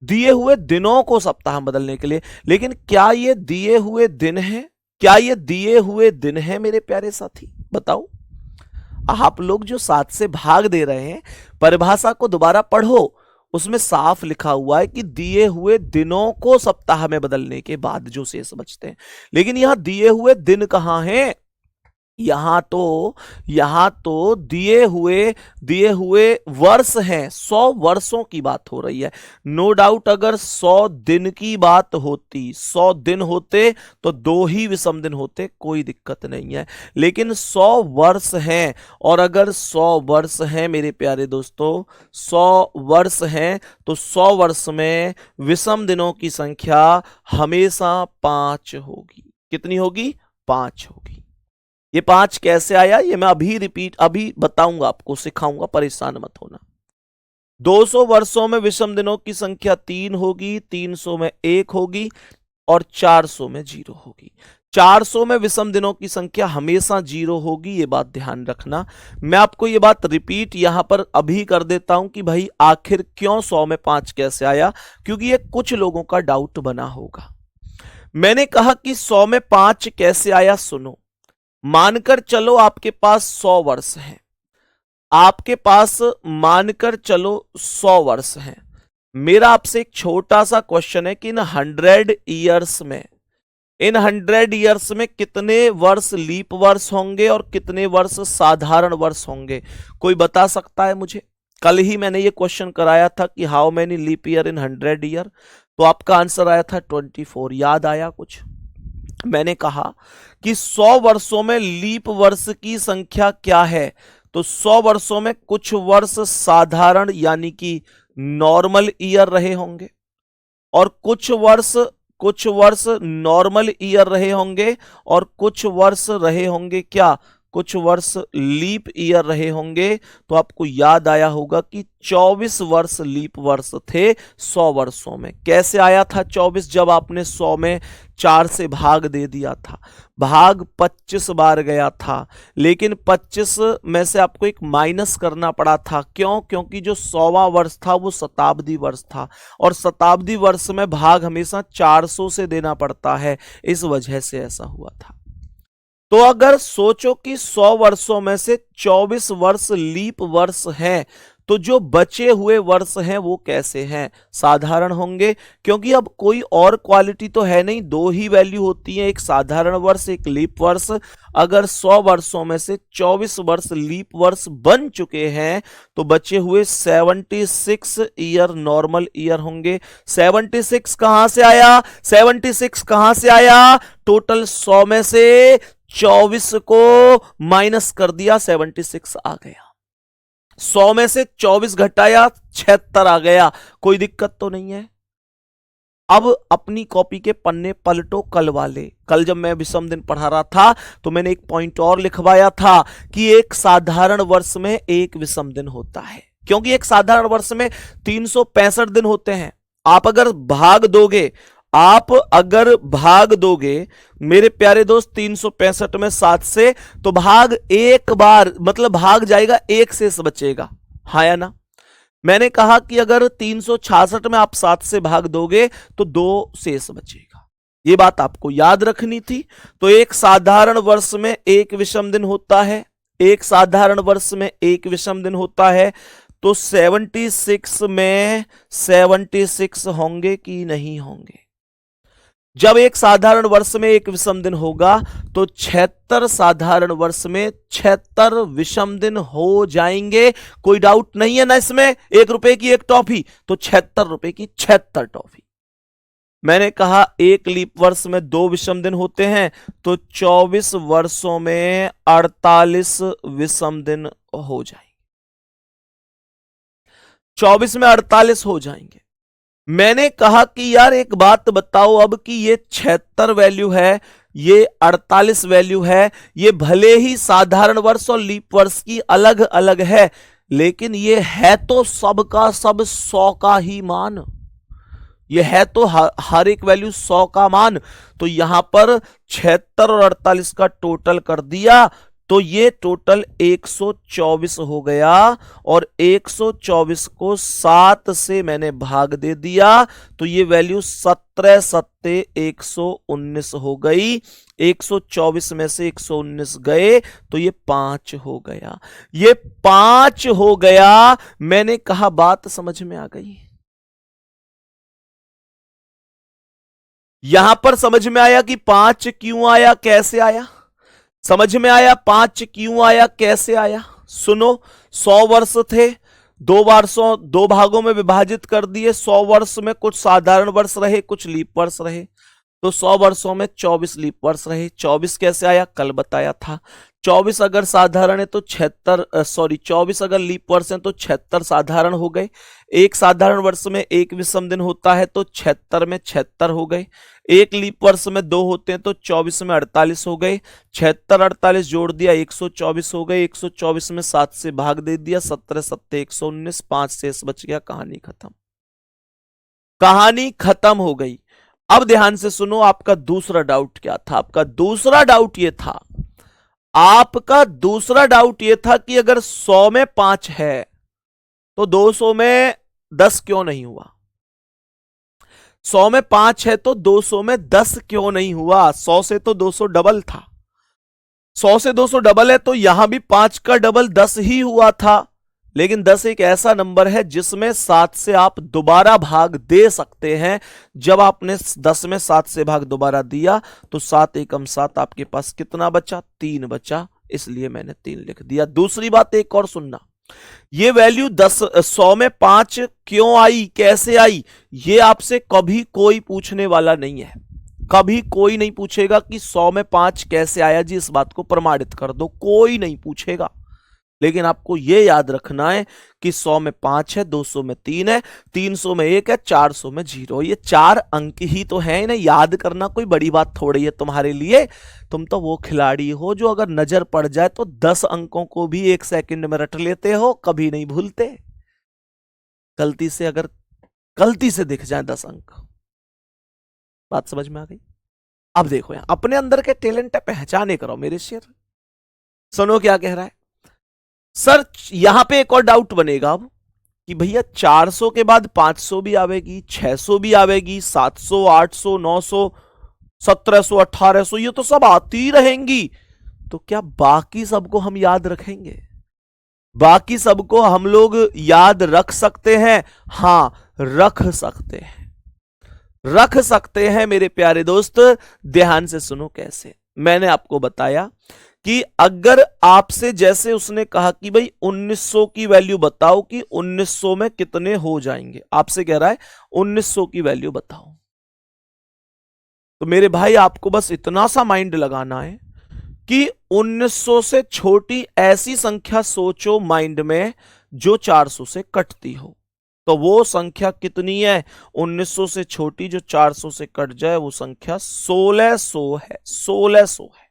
दिए हुए दिनों को सप्ताह में बदलने के लिए। लेकिन क्या ये दिए हुए दिन है? क्या ये दिए हुए दिन है मेरे प्यारे साथी? बताओ। आप लोग जो 7 से भाग दे रहे हैं, परिभाषा को दोबारा पढ़ो, उसमें साफ लिखा हुआ है कि दिए हुए दिनों को सप्ताह में बदलने के बाद जो शेष बचते हैं। लेकिन यहां दिए हुए दिन कहां हैं? यहां तो दिए हुए वर्ष हैं। 100 वर्षों की बात हो रही है। नो डाउट अगर 100 दिन की बात होती, 100 दिन होते तो 2 ही विषम दिन होते, कोई दिक्कत नहीं है। लेकिन 100 वर्ष हैं, और अगर 100 वर्ष हैं मेरे प्यारे दोस्तों, 100 वर्ष हैं तो 100 वर्ष में विषम दिनों की संख्या हमेशा 5 होगी। कितनी होगी? 5 होगी। ये 5 कैसे आया ये मैं अभी बताऊंगा, आपको सिखाऊंगा, परेशान मत होना। 200 वर्षों में विषम दिनों की संख्या 3 होगी, 300 में 1 होगी और 400 में 0 होगी। 400 में विषम दिनों की संख्या हमेशा 0 होगी, ये बात ध्यान रखना। मैं आपको ये बात रिपीट यहां पर अभी कर देता हूं कि भाई आखिर क्यों 100 में 5 कैसे आया, क्योंकि ये कुछ लोगों का डाउट बना होगा। मैंने कहा कि 100 में 5 कैसे आया, सुनो। मानकर चलो आपके पास 100 वर्ष हैं, आपके पास मानकर चलो 100 वर्ष हैं। मेरा आपसे एक छोटा सा क्वेश्चन है कि इन 100 ईयर्स में, इन 100 ईयर्स में कितने वर्ष लीप वर्ष होंगे और कितने वर्ष साधारण वर्ष होंगे? कोई बता सकता है मुझे? कल ही मैंने ये क्वेश्चन कराया था कि how many leap year in 100 year, तो आपका आंसर आया था 24। याद आया कुछ? मैंने कहा कि 100 वर्षों में लीप वर्ष की संख्या क्या है, तो 100 वर्षों में कुछ वर्ष साधारण यानी कि नॉर्मल ईयर रहे होंगे और कुछ वर्ष नॉर्मल ईयर रहे होंगे और कुछ वर्ष रहे होंगे क्या, कुछ वर्ष लीप ईयर रहे होंगे। तो आपको याद आया होगा कि 24 वर्ष लीप वर्ष थे 100 वर्षों में। कैसे आया था 24? जब आपने 100 में 4 से भाग दे दिया था, भाग 25 बार गया था, लेकिन 25 में से आपको एक माइनस करना पड़ा था। क्यों? क्योंकि जो 100वां वर्ष था वो शताब्दी वर्ष था और शताब्दी वर्ष में भाग हमेशा 400 से देना पड़ता है, इस वजह से ऐसा हुआ था। तो अगर सोचो कि 100 वर्षों में से 24 वर्ष लीप वर्ष हैं, तो जो बचे हुए वर्ष हैं वो कैसे हैं? साधारण होंगे, क्योंकि अब कोई और क्वालिटी तो है नहीं, दो ही वैल्यू होती है, एक साधारण वर्ष एक लीप वर्ष। अगर 100 वर्षों में से 24 वर्ष लीप वर्ष बन चुके हैं तो बचे हुए 76 ईयर नॉर्मल ईयर होंगे। 76 कहां से आया? 76 कहां से आया? टोटल 100 में से 24 को माइनस कर दिया, 76 आ गया। 100 में से 24 घटाया, 76 आ गया। कोई दिक्कत तो नहीं है। अब अपनी कॉपी के पन्ने पलटो कल वाले। कल जब मैं विषम दिन पढ़ा रहा था तो मैंने एक पॉइंट और लिखवाया था कि एक साधारण वर्ष में एक विषम दिन होता है, क्योंकि एक साधारण वर्ष में 365 दिन होते हैं। आप अगर भाग दोगे मेरे प्यारे दोस्त 365 में 7 से, तो भाग एक बार मतलब भाग जाएगा, एक शेष बचेगा, हाँ या ना? मैंने कहा कि अगर 366 में आप 7 से भाग दोगे तो 2 शेष बचेगा। ये बात आपको याद रखनी थी। तो एक साधारण वर्ष में एक विषम दिन होता है, एक साधारण वर्ष में एक विषम दिन होता है। तो 76 में 76 होंगे कि नहीं होंगे? जब एक साधारण वर्ष में एक विषम दिन होगा तो 76 साधारण वर्ष में 76 विषम दिन हो जाएंगे। कोई डाउट नहीं है ना इसमें? 1 रुपए की एक टॉफी, तो 76 रुपए की 76 टॉफी। मैंने कहा एक लीप वर्ष में 2 विषम दिन होते हैं, तो 24 वर्षों में 48 विषम दिन हो जाएंगे। 24 में 48 हो जाएंगे। मैंने कहा कि यार एक बात बताओ अब कि ये 76 वैल्यू है, ये 48 वैल्यू है, ये भले ही साधारण वर्ष और लीप वर्ष की अलग अलग है, लेकिन ये है तो सबका सब 100 का ही मान। ये है तो हर एक वैल्यू 100 का मान। तो यहां पर 76 और 48 का टोटल कर दिया तो ये टोटल 124 हो गया, और 124 को 7 से मैंने भाग दे दिया तो ये वैल्यू 17 सत्ते 119 हो गई। 124 में से 119 गए तो ये 5 हो गया, ये 5 हो गया। मैंने कहा बात समझ में आ गई? यहां पर समझ में आया कि 5 क्यों आया, कैसे आया? समझ में आया 5 क्यों आया, कैसे आया? सुनो, 100 वर्ष थे, 2 भागों में विभाजित कर दिए। 100 वर्ष में कुछ साधारण वर्ष रहे, कुछ लीप वर्ष रहे, तो 100 वर्षों में 24 लीप वर्ष रहे। 24 कैसे आया? कल बताया था। 24 अगर साधारण है तो 24 अगर लीप वर्ष है तो 76 साधारण हो गए। एक साधारण वर्ष में एक विषम दिन होता है तो 76 में 76 हो गए। एक लीप वर्ष में 2 होते हैं तो 24 में 48 हो गए। 76 48 जोड़ दिया 124 हो गए। 124 में 7 से भाग दे दिया, 17 सत्ते 119, 5 शेष बच गया। कहानी खत्म, कहानी खत्म हो गई। अब ध्यान से सुनो, आपका दूसरा डाउट क्या था? आपका दूसरा डाउट ये था कि अगर 100 में 5 है तो 200 में 10 क्यों नहीं हुआ? 100 में 5 है तो 200 में 10 क्यों नहीं हुआ? 100 से तो 200 डबल था, 100 से 200 डबल है तो यहां भी 5 का डबल 10 ही हुआ था। लेकिन 10 एक ऐसा नंबर है जिसमें 7 से आप दोबारा भाग दे सकते हैं। जब आपने 10 में 7 से भाग दोबारा दिया तो 7 एकम 7 आपके पास कितना बचा? 3 बचा, इसलिए मैंने 3 लिख दिया। दूसरी बात एक और सुनना, ये वैल्यू 100 में 5 क्यों आई, कैसे आई, ये आपसे कभी कोई पूछने वाला नहीं है। कभी कोई नहीं पूछेगा कि 100 में 5 कैसे आया जी, इस बात को प्रमाणित कर दो, कोई नहीं पूछेगा। लेकिन आपको यह याद रखना है कि 100 में 5 है, 200 में 3 है, 300 में 1 है, 400 में 0। ये 4 अंक ही तो है, इन्हें याद करना कोई बड़ी बात थोड़ी है तुम्हारे लिए। तुम तो वो खिलाड़ी हो जो अगर नजर पड़ जाए तो 10 अंकों को भी 1 सेकंड में रट लेते हो, कभी नहीं भूलते। गलती से दिख जाए 10 अंक, बात समझ में आ गई? अब देखो यहां अपने अंदर के टैलेंट है, पहचाने करो मेरे शेर। सुनो क्या कह रहा है सर। यहां पे एक और डाउट बनेगा अब कि भैया 400 के बाद 500 भी आवेगी, 600 भी आवेगी, 700, 800, 900, 1700, 1800, ये तो सब आती रहेंगी, तो क्या बाकी सबको हम याद रखेंगे? बाकी सबको हम लोग याद रख सकते हैं? हां, रख सकते हैं, रख सकते हैं मेरे प्यारे दोस्त। ध्यान से सुनो कैसे। मैंने आपको बताया कि अगर आपसे जैसे उसने कहा कि भाई 1900 की वैल्यू बताओ कि 1900 में कितने हो जाएंगे, आपसे कह रहा है 1900 की वैल्यू बताओ, तो मेरे भाई आपको बस इतना सा माइंड लगाना है कि 1900 से छोटी ऐसी संख्या सोचो माइंड में जो 400 से कटती हो। तो वो संख्या कितनी है? 1900 से छोटी जो 400 से कट जाए वो संख्या 1600 है। 1600 है।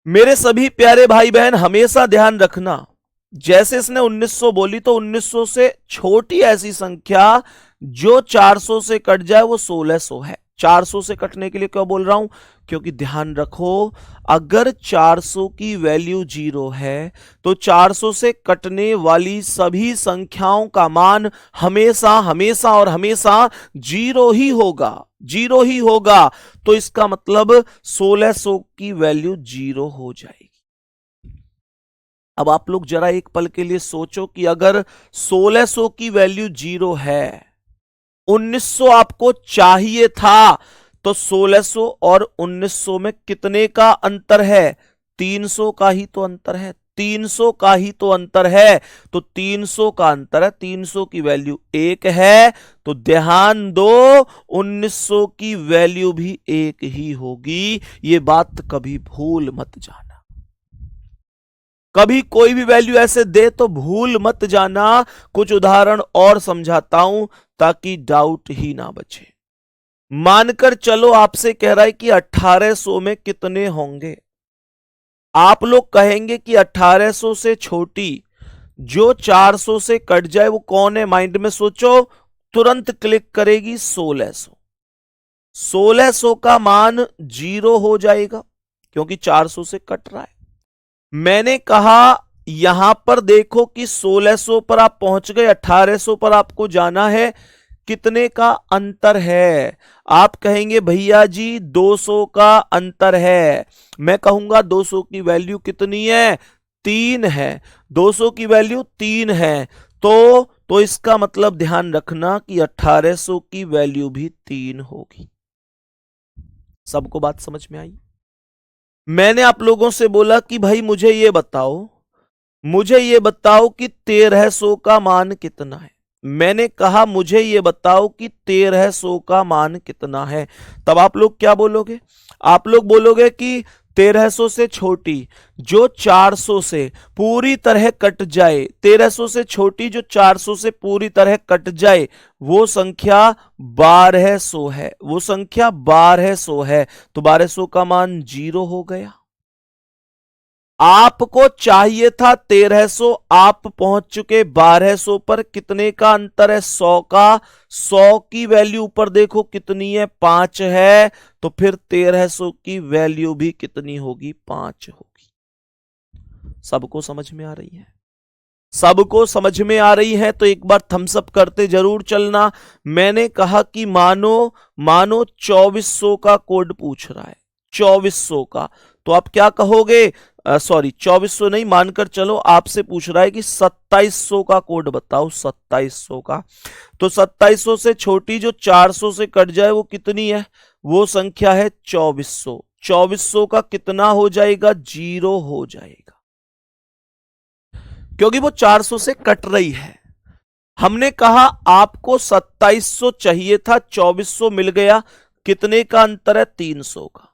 मेरे सभी प्यारे भाई बहन हमेशा ध्यान रखना, जैसे इसने 1900 बोली तो 1900 से छोटी ऐसी संख्या जो 400 से कट जाए वो 1600 है। 400 से कटने के लिए क्यों बोल रहा हूं? क्योंकि ध्यान रखो, अगर 400 की वैल्यू 0 है तो 400 से कटने वाली सभी संख्याओं का मान हमेशा हमेशा और हमेशा 0 ही होगा, 0 ही होगा। तो इसका मतलब 1600 की वैल्यू 0 हो जाएगी। अब आप लोग जरा एक पल के लिए सोचो कि अगर 1600 की वैल्यू 0 है, 1900 आपको चाहिए था, तो 1600 और 1900 में कितने का अंतर है? 300 का ही तो अंतर है, 300 का ही तो अंतर है। तो 300 का अंतर है, 300 की वैल्यू 1 है, तो ध्यान दो 1900 की वैल्यू भी 1 ही होगी। ये बात कभी भूल मत जाना। कभी कोई भी वैल्यू ऐसे दे तो भूल मत जाना। कुछ उदाहरण और समझाता हूं ताकि डाउट ही ना बचे। मानकर चलो आपसे कह रहा है कि 1800 में कितने होंगे। आप लोग कहेंगे कि 1800 से छोटी जो 400 से कट जाए वो कौन है? माइंड में सोचो, तुरंत क्लिक करेगी 1600। 1600 का मान 0 हो जाएगा क्योंकि 400 से कट रहा है। मैंने कहा यहां पर देखो कि 1600 पर आप पहुंच गए, 1800 पर आपको जाना है, कितने का अंतर है? आप कहेंगे भैया जी 200 का अंतर है। मैं कहूंगा 200 की वैल्यू कितनी है? 3 है। 200 की वैल्यू 3 है, तो इसका मतलब ध्यान रखना कि 1800 की वैल्यू भी 3 होगी। सबको बात समझ में आई? मैंने आप लोगों से बोला कि भाई मुझे ये बताओ कि 1300 का मान कितना है। मैंने कहा मुझे ये बताओ कि 1300 का मान कितना है। तब आप लोग क्या बोलोगे? आप लोग बोलोगे कि 1300 से छोटी जो 400 से पूरी तरह कट जाए, 1300 से छोटी जो 400 से पूरी तरह कट जाए वो संख्या 1200 है। वो संख्या 1200 है, तो 1200 का मान 0 हो गया। आपको चाहिए था 1300, आप पहुंच चुके 1200 पर। कितने का अंतर है? 100 का। 100 की वैल्यू ऊपर देखो कितनी है? 5 है। तो फिर 1300 की वैल्यू भी कितनी होगी? 5 होगी। सबको समझ में आ रही है? सबको समझ में आ रही है तो एक बार थम्स अप करते जरूर चलना। मैंने कहा कि मानो 2400 का कोड पूछ रहा है, 2400 का, तो आप क्या कहोगे? सॉरी 2400 नहीं, मानकर चलो आपसे पूछ रहा है कि 2700 का कोड बताओ, 2700 का। तो 2700 से छोटी जो 400 से कट जाए वो कितनी है? वो संख्या है 2400। 2400 का कितना हो जाएगा? 0 हो जाएगा, क्योंकि वो 400 से कट रही है। हमने कहा आपको 2700 चाहिए था, 2400 मिल गया, कितने का अंतर है? 300 का।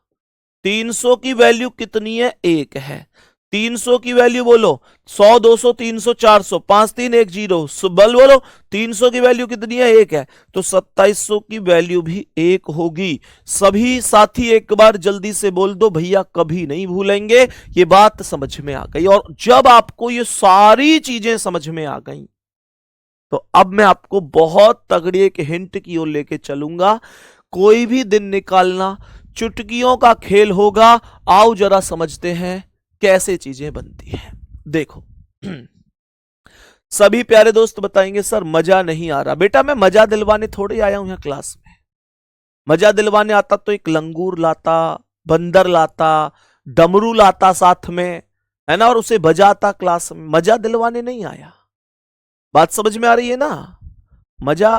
300 की वैल्यू कितनी है? 1 है। 300 की वैल्यू बोलो, 100, 200, 300, 400, 5, 3, 1, 0, बल बोलो 300 की वैल्यू कितनी है? 1 है। तो 2700 की वैल्यू भी 1 होगी। सभी साथी एक बार जल्दी से बोल दो, भैया कभी नहीं भूलेंगे। ये बात समझ में आ गई। और जब आपको ये सारी चीजें समझ में आ गई तो अब मैं आपको बहुत तगड़ी एक हिंट की ओर लेके चलूंगा। कोई भी दिन निकालना चुटकियों का खेल होगा। आओ जरा समझते हैं कैसे चीजें बनती हैं। देखो सभी प्यारे दोस्त बताएंगे सर मजा नहीं आ रहा। बेटा मैं मजा दिलवाने थोड़े आया हूं यहां क्लास में। मजा दिलवाने आता तो एक लंगूर लाता, बंदर लाता, डमरू लाता साथ में, है ना, और उसे बजाता क्लास में। मजा दिलवाने नहीं आया। बात समझ में आ रही है ना? मजा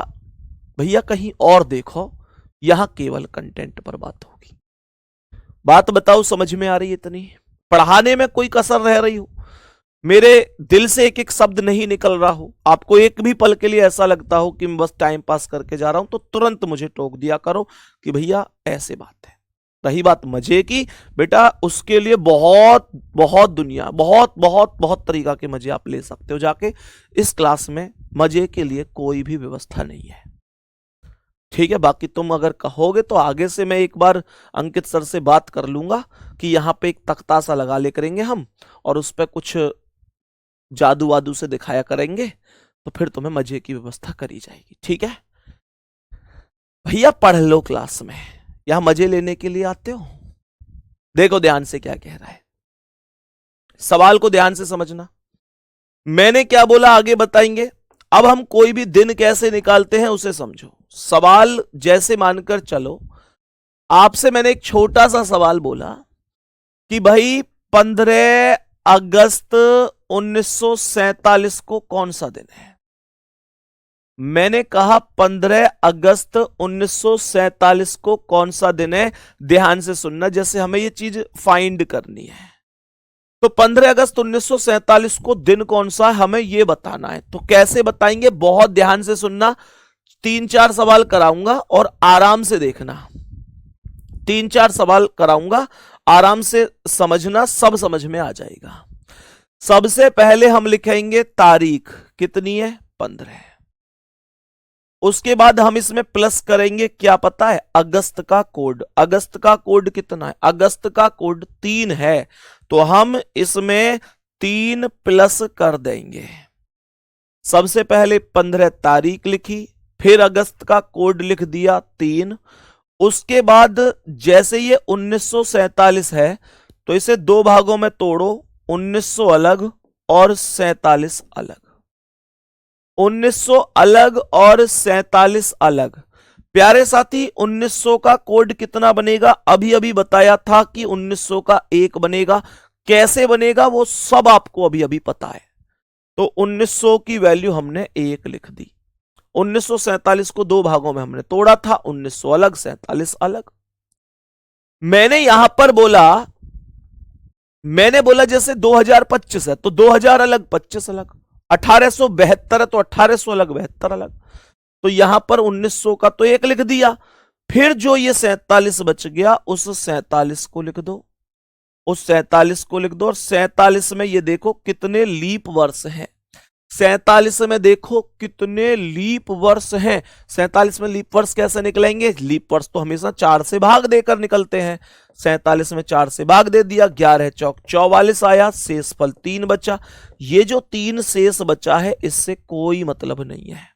भैया कहीं और देखो, यहां केवल कंटेंट पर बात होगी। बात बताओ समझ में आ रही है इतनी? पढ़ाने में कोई कसर रह रही हो, मेरे दिल से एक एक शब्द नहीं निकल रहा हो, आपको एक भी पल के लिए ऐसा लगता हो कि मैं बस टाइम पास करके जा रहा हूं, तो तुरंत मुझे टोक दिया करो कि भैया ऐसे बात है। रही बात मजे की, बेटा उसके लिए बहुत बहुत दुनिया, बहुत बहुत बहुत तरीका के मजे आप ले सकते हो जाके। इस क्लास में मजे के लिए कोई भी व्यवस्था नहीं है, ठीक है। बाकी तुम अगर कहोगे तो आगे से मैं एक बार अंकित सर से बात कर लूंगा कि यहां पे एक तख्ता सा लगा ले करेंगे हम, और उस पर कुछ जादू वादू से दिखाया करेंगे, तो फिर तुम्हें मजे की व्यवस्था करी जाएगी, ठीक है। भैया पढ़ लो क्लास में, यहां मजे लेने के लिए आते हो। देखो ध्यान से क्या कह रहा है, सवाल को ध्यान से समझना। मैंने क्या बोला आगे बताएंगे। अब हम कोई भी दिन कैसे निकालते हैं उसे समझो। सवाल जैसे मानकर चलो, आपसे मैंने एक छोटा सा सवाल बोला कि भाई 15 अगस्त 1947 को कौन सा दिन है? मैंने कहा 15 अगस्त 1947 को कौन सा दिन है? ध्यान से सुनना, जैसे हमें ये चीज फाइंड करनी है। तो 15 अगस्त 1947 को दिन कौन सा है हमें ये बताना है। तो कैसे बताएंगे? बहुत ध्यान से सुनना, 3-4 सवाल कराऊंगा और आराम से देखना। 3-4 सवाल कराऊंगा, आराम से समझना, सब समझ में आ जाएगा। सबसे पहले हम लिखेंगे तारीख कितनी है? 15। उसके बाद हम इसमें प्लस करेंगे, क्या पता है? अगस्त का कोड। अगस्त का कोड कितना है? अगस्त का कोड 3 है, तो हम इसमें 3 प्लस कर देंगे। सबसे पहले 15 तारीख लिखी, फिर अगस्त का कोड लिख दिया 3। उसके बाद जैसे ये 1947 है तो इसे 2 भागों में तोड़ो, 1900 अलग और 47 अलग। 1900 अलग और 47 अलग। प्यारे साथी 1900 का कोड कितना बनेगा? अभी अभी बताया था कि 1900 का 1 बनेगा। कैसे बनेगा वो सब आपको अभी अभी पता है। तो 1900 की वैल्यू हमने 1 लिख दी। 1947 को 2 भागों में हमने तोड़ा था, 1900 अलग 47 अलग। मैंने यहां पर बोला जैसे 2025 है तो 2000 अलग 25 अलग, 1872 है तो 1800 अलग 72 अलग। तो यहां पर 1900 का तो 1 लिख दिया, फिर जो ये 47 बच गया उस 47 को लिख दो, उस 47 को लिख दो। और 47 में ये देखो कितने लीप वर्ष हैं। 47 में देखो कितने लीप वर्ष हैं। 47 में लीप वर्ष कैसे निकलेंगे? लीप वर्ष तो हमेशा 4 से भाग देकर निकलते हैं। 47 में 4 से भाग दे दिया, 11 चौक 44 आया, शेषफल 3 बचा। ये जो 3 शेष बचा है इससे कोई मतलब नहीं है,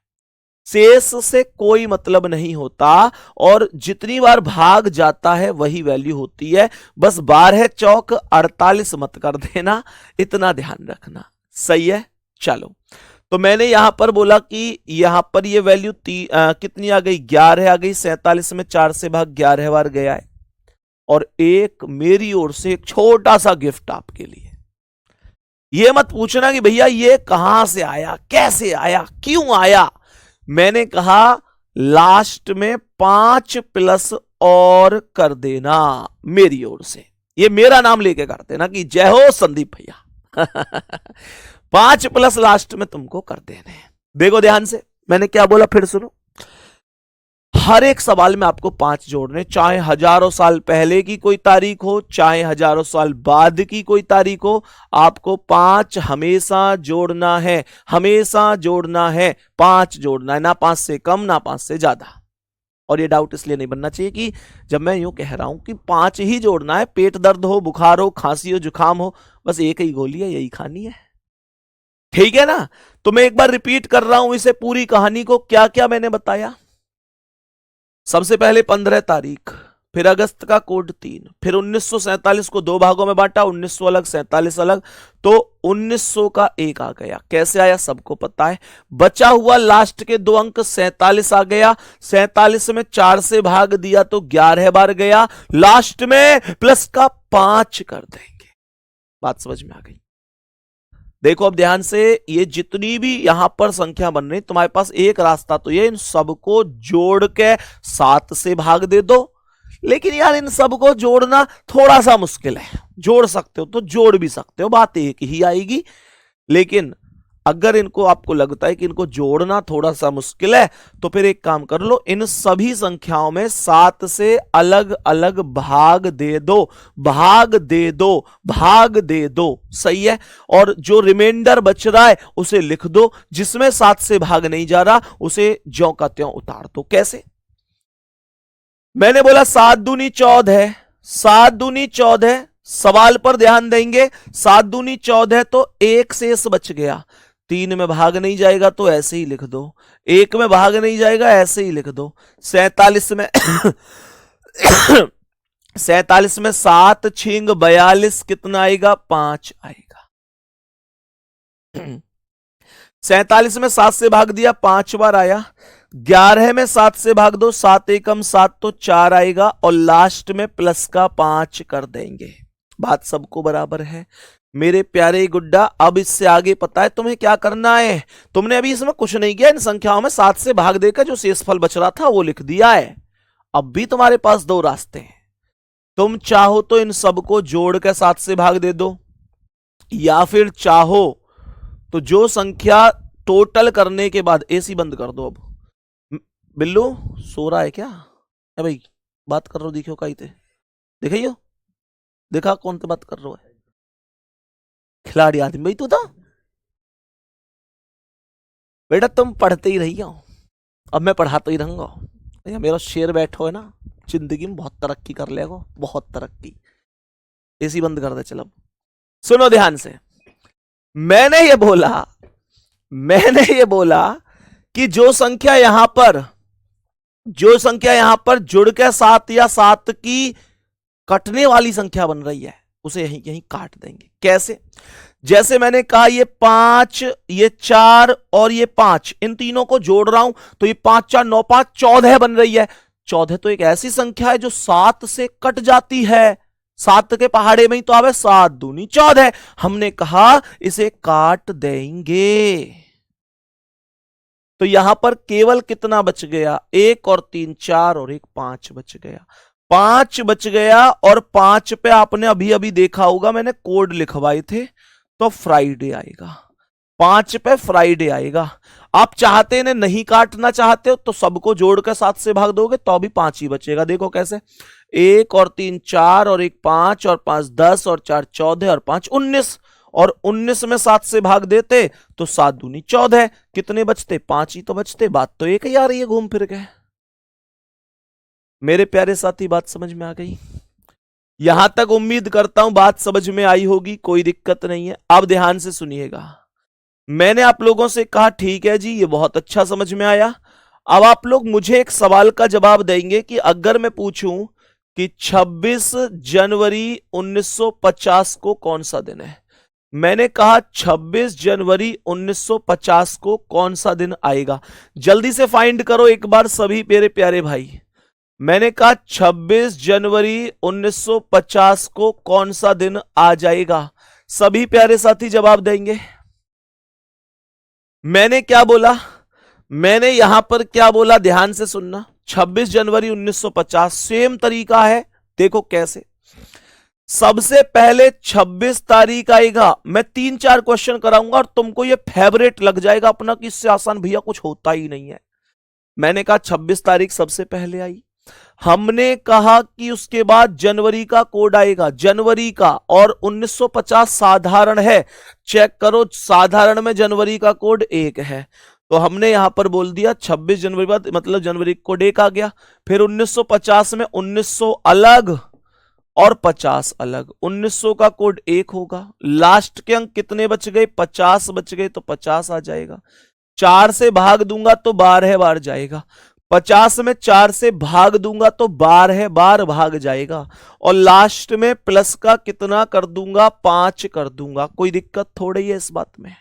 शेष से कोई मतलब नहीं होता, और जितनी बार भाग जाता है वही वैल्यू होती है। बस 12 चौक 48 मत कर देना, इतना ध्यान रखना, सही है। चलो तो मैंने यहां पर बोला कि यहां पर ये वैल्यू कितनी आ गई, 11 आ गई। 47 में 4 से भाग 11 बार गया है। और एक मेरी ओर से एक छोटा सा गिफ्ट आपके लिए। ये मत पूछना कि भैया ये कहां से आया, कैसे आया, क्यों आया। मैंने कहा लास्ट में 5 प्लस और कर देना मेरी ओर से, ये मेरा नाम लेके कर देना कि जय हो संदीप भैया। 5 प्लस लास्ट में तुमको कर देने। देखो ध्यान से, मैंने क्या बोला फिर सुनो। हर एक सवाल में आपको 5 जोड़ने, चाहे हजारों साल पहले की कोई तारीख हो, चाहे हजारों साल बाद की कोई तारीख हो, आपको 5 हमेशा जोड़ना है, हमेशा जोड़ना है। 5 जोड़ना है, ना 5 से कम ना 5 से ज्यादा। और ये डाउट इसलिए नहीं बनना चाहिए कि जब मैं यूं कह रहा हूं कि 5 ही जोड़ना है, पेट दर्द हो, बुखार हो, खांसी हो, जुकाम हो, बस एक ही गोली है, यही खानी है। ठीक है ना। तो मैं एक बार रिपीट कर रहा हूं इसे, पूरी कहानी को। क्या क्या मैंने बताया। सबसे पहले 15 तारीख, फिर अगस्त का कोड 3, फिर 1947 को 2 भागों में बांटा, 1900 अलग 47 अलग, तो 1900 का 1 आ गया। कैसे आया सबको पता है। बचा हुआ लास्ट के 2 अंक 47 आ गया। 47 में 4 से भाग दिया तो 11 बार गया। लास्ट में प्लस का 5 कर देंगे। बात समझ में आ गई। देखो अब ध्यान से, ये जितनी भी यहां पर संख्या बन रही, तुम्हारे पास एक रास्ता तो ये, इन सबको जोड़ के 7 से भाग दे दो। लेकिन यार इन सबको जोड़ना थोड़ा सा मुश्किल है। जोड़ सकते हो तो जोड़ भी सकते हो, बात एक ही आएगी। लेकिन अगर इनको आपको लगता है कि इनको जोड़ना थोड़ा सा मुश्किल है, तो फिर एक काम कर लो, इन सभी संख्याओं में 7 से अलग अलग भाग दे दो, भाग दे दो, भाग दे दो। सही है। और जो रिमाइंडर बच रहा है उसे लिख दो, जिसमें 7 से भाग नहीं जा रहा उसे ज्यों का त्यों उतार दो। कैसे। मैंने बोला 7 दूनी 14, 7 दूनी 14। सवाल पर ध्यान देंगे। 7 दूनी 14 तो 1 शेष बच गया। 3 में भाग नहीं जाएगा तो ऐसे ही लिख दो, 1 में भाग नहीं जाएगा ऐसे ही लिख दो। 47 में 47 में 7 छिंग 42 कितना आएगा, 5 आएगा। 47 में 7 से भाग दिया, 5 बार आया। 11 में 7 से भाग दो, 7 एकम 7 तो 4 आएगा। और लास्ट में प्लस का 5 कर देंगे। बात सबको बराबर है मेरे प्यारे गुड्डा। अब इससे आगे पता है तुम्हें क्या करना है। तुमने अभी इसमें कुछ नहीं किया, इन संख्याओं में 7 से भाग देकर जो शेषफल बच रहा था वो लिख दिया है। अब भी तुम्हारे पास 2 रास्ते हैं। तुम चाहो तो इन सबको जोड़कर 7 से भाग दे दो, या फिर चाहो तो जो संख्या टोटल करने के बाद, एसी बंद कर दो। अब बिल्लू सो रहा है क्या है भाई, बात कर रहा हो, दिखो कहीं थे, दिखाइयो, देखा कौन से बात कर रहा है। खिलाड़ी आदमी भाई तू था बेटा, तुम पढ़ते ही रहिए, अब मैं पढ़ाता ही रहूंगा। मेरा शेर बैठो है ना, जिंदगी में बहुत तरक्की कर लेगा, बहुत तरक्की। एसी बंद कर दे। चलो सुनो ध्यान से, मैंने ये बोला कि जो संख्या यहां पर जुड़ के 7 या 7 की कटने वाली संख्या बन रही है उसे यहीं यहीं काट देंगे। कैसे। जैसे मैंने कहा ये 5, ये 4 और ये 5, इन तीनों को जोड़ रहा हूं तो ये 5 4 9 5 14 बन रही है। 14 तो एक ऐसी संख्या है जो 7 से कट जाती है। 7 के पहाड़े में ही तो आवे 7 दूनी 14। हमने कहा इसे काट देंगे। तो यहां पर केवल कितना बच गया, 1 और 3 4 और 1 5 बच गया। 5 बच गया। और 5 पे आपने अभी अभी देखा होगा मैंने कोड लिखवाए थे, तो फ्राइडे आएगा। 5 पे फ्राइडे आएगा। आप चाहते इन्हें नहीं काटना चाहते हो तो सबको जोड़कर 7 से भाग दोगे तो भी 5 ही बचेगा। देखो कैसे, 1 और 3 4 और 1 5 और 5 10 और 4 14 और 5 19। और 19 में 7 से भाग देते तो 7 दूनी 14, कितने बचते, 5 ही तो बचते। बात तो एक ही आ रही है घूम फिर के। मेरे प्यारे साथी बात समझ में आ गई। यहां तक उम्मीद करता हूं बात समझ में आई होगी, कोई दिक्कत नहीं है। अब ध्यान से सुनिएगा, मैंने आप लोगों से कहा ठीक है जी, ये बहुत अच्छा समझ में आया। अब आप लोग मुझे एक सवाल का जवाब देंगे कि अगर मैं पूछूं कि 26 जनवरी 1950 को कौन सा दिन है, मैंने कहा 26 जनवरी 1950 को कौन सा दिन आएगा? जल्दी से फाइंड करो एक बार सभी मेरे प्यारे भाई। मैंने कहा 26 जनवरी 1950 को कौन सा दिन आ जाएगा? सभी प्यारे साथी जवाब देंगे। मैंने क्या बोला? मैंने यहां पर क्या बोला? ध्यान से सुनना। 26 जनवरी 1950 सेम तरीका है। देखो कैसे। सबसे पहले 26 तारीख आएगा। मैं 3-4 क्वेश्चन कराऊंगा और तुमको ये फेवरेट लग जाएगा अपना कि इससे आसान भैया कुछ होता ही नहीं है। मैंने कहा 26 तारीख सबसे पहले आई। हमने कहा कि उसके बाद जनवरी का कोड आएगा, जनवरी का, और 1950 साधारण है। चेक करो, साधारण में जनवरी का कोड 1 है। तो हमने यहां पर बोल दिया 26 जनवरी बाद मतलब जनवरी कोड 1 आ गया। फिर 1950 में 1900 अलग और 50 अलग। 1900 का कोड 1 होगा। लास्ट के अंक कितने बच गए? 50 बच गए, तो 50 आ जाएगा। 4 से भाग दूंगा तो 12 बार जाएगा। 50 में 4 से भाग दूंगा तो 12 बार भाग जाएगा। और लास्ट में प्लस का कितना कर दूंगा? 5 कर दूंगा। कोई दिक्कत थोड़ी है इस बात में?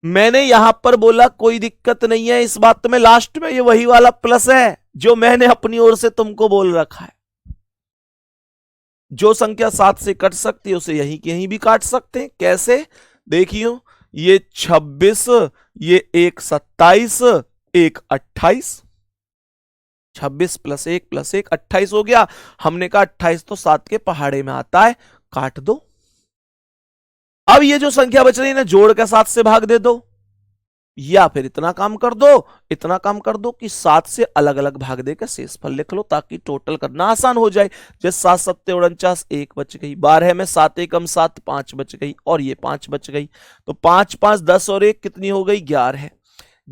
मैंने यहां पर बोला कोई दिक्कत नहीं है इस बात में। लास्ट में ये वही वाला प्लस है जो मैंने अपनी ओर से तुमको बोल रखा है। जो संख्या 7 से कट सकती है उसे यहीं की यहीं भी काट सकते हैं। कैसे? देखियो, ये 26, ये एक 27, एक 28। 26 + 1 + 1 28 हो गया। हमने कहा 28 तो 7 के पहाड़े में आता है, काट दो। अब ये जो संख्या बच रही है ना, जोड़ के 7 से भाग दे दो, या फिर इतना काम कर दो कि 7 से अलग अलग भाग दे के शेषफल लिख लो, ताकि टोटल करना आसान हो जाए। जैसे 7 7 49, 1 बच गई। 12 में 7 1 7, 5 बच गई, और ये 5 बच गई। तो 5 5 10 और 1 कितनी हो गई? 11।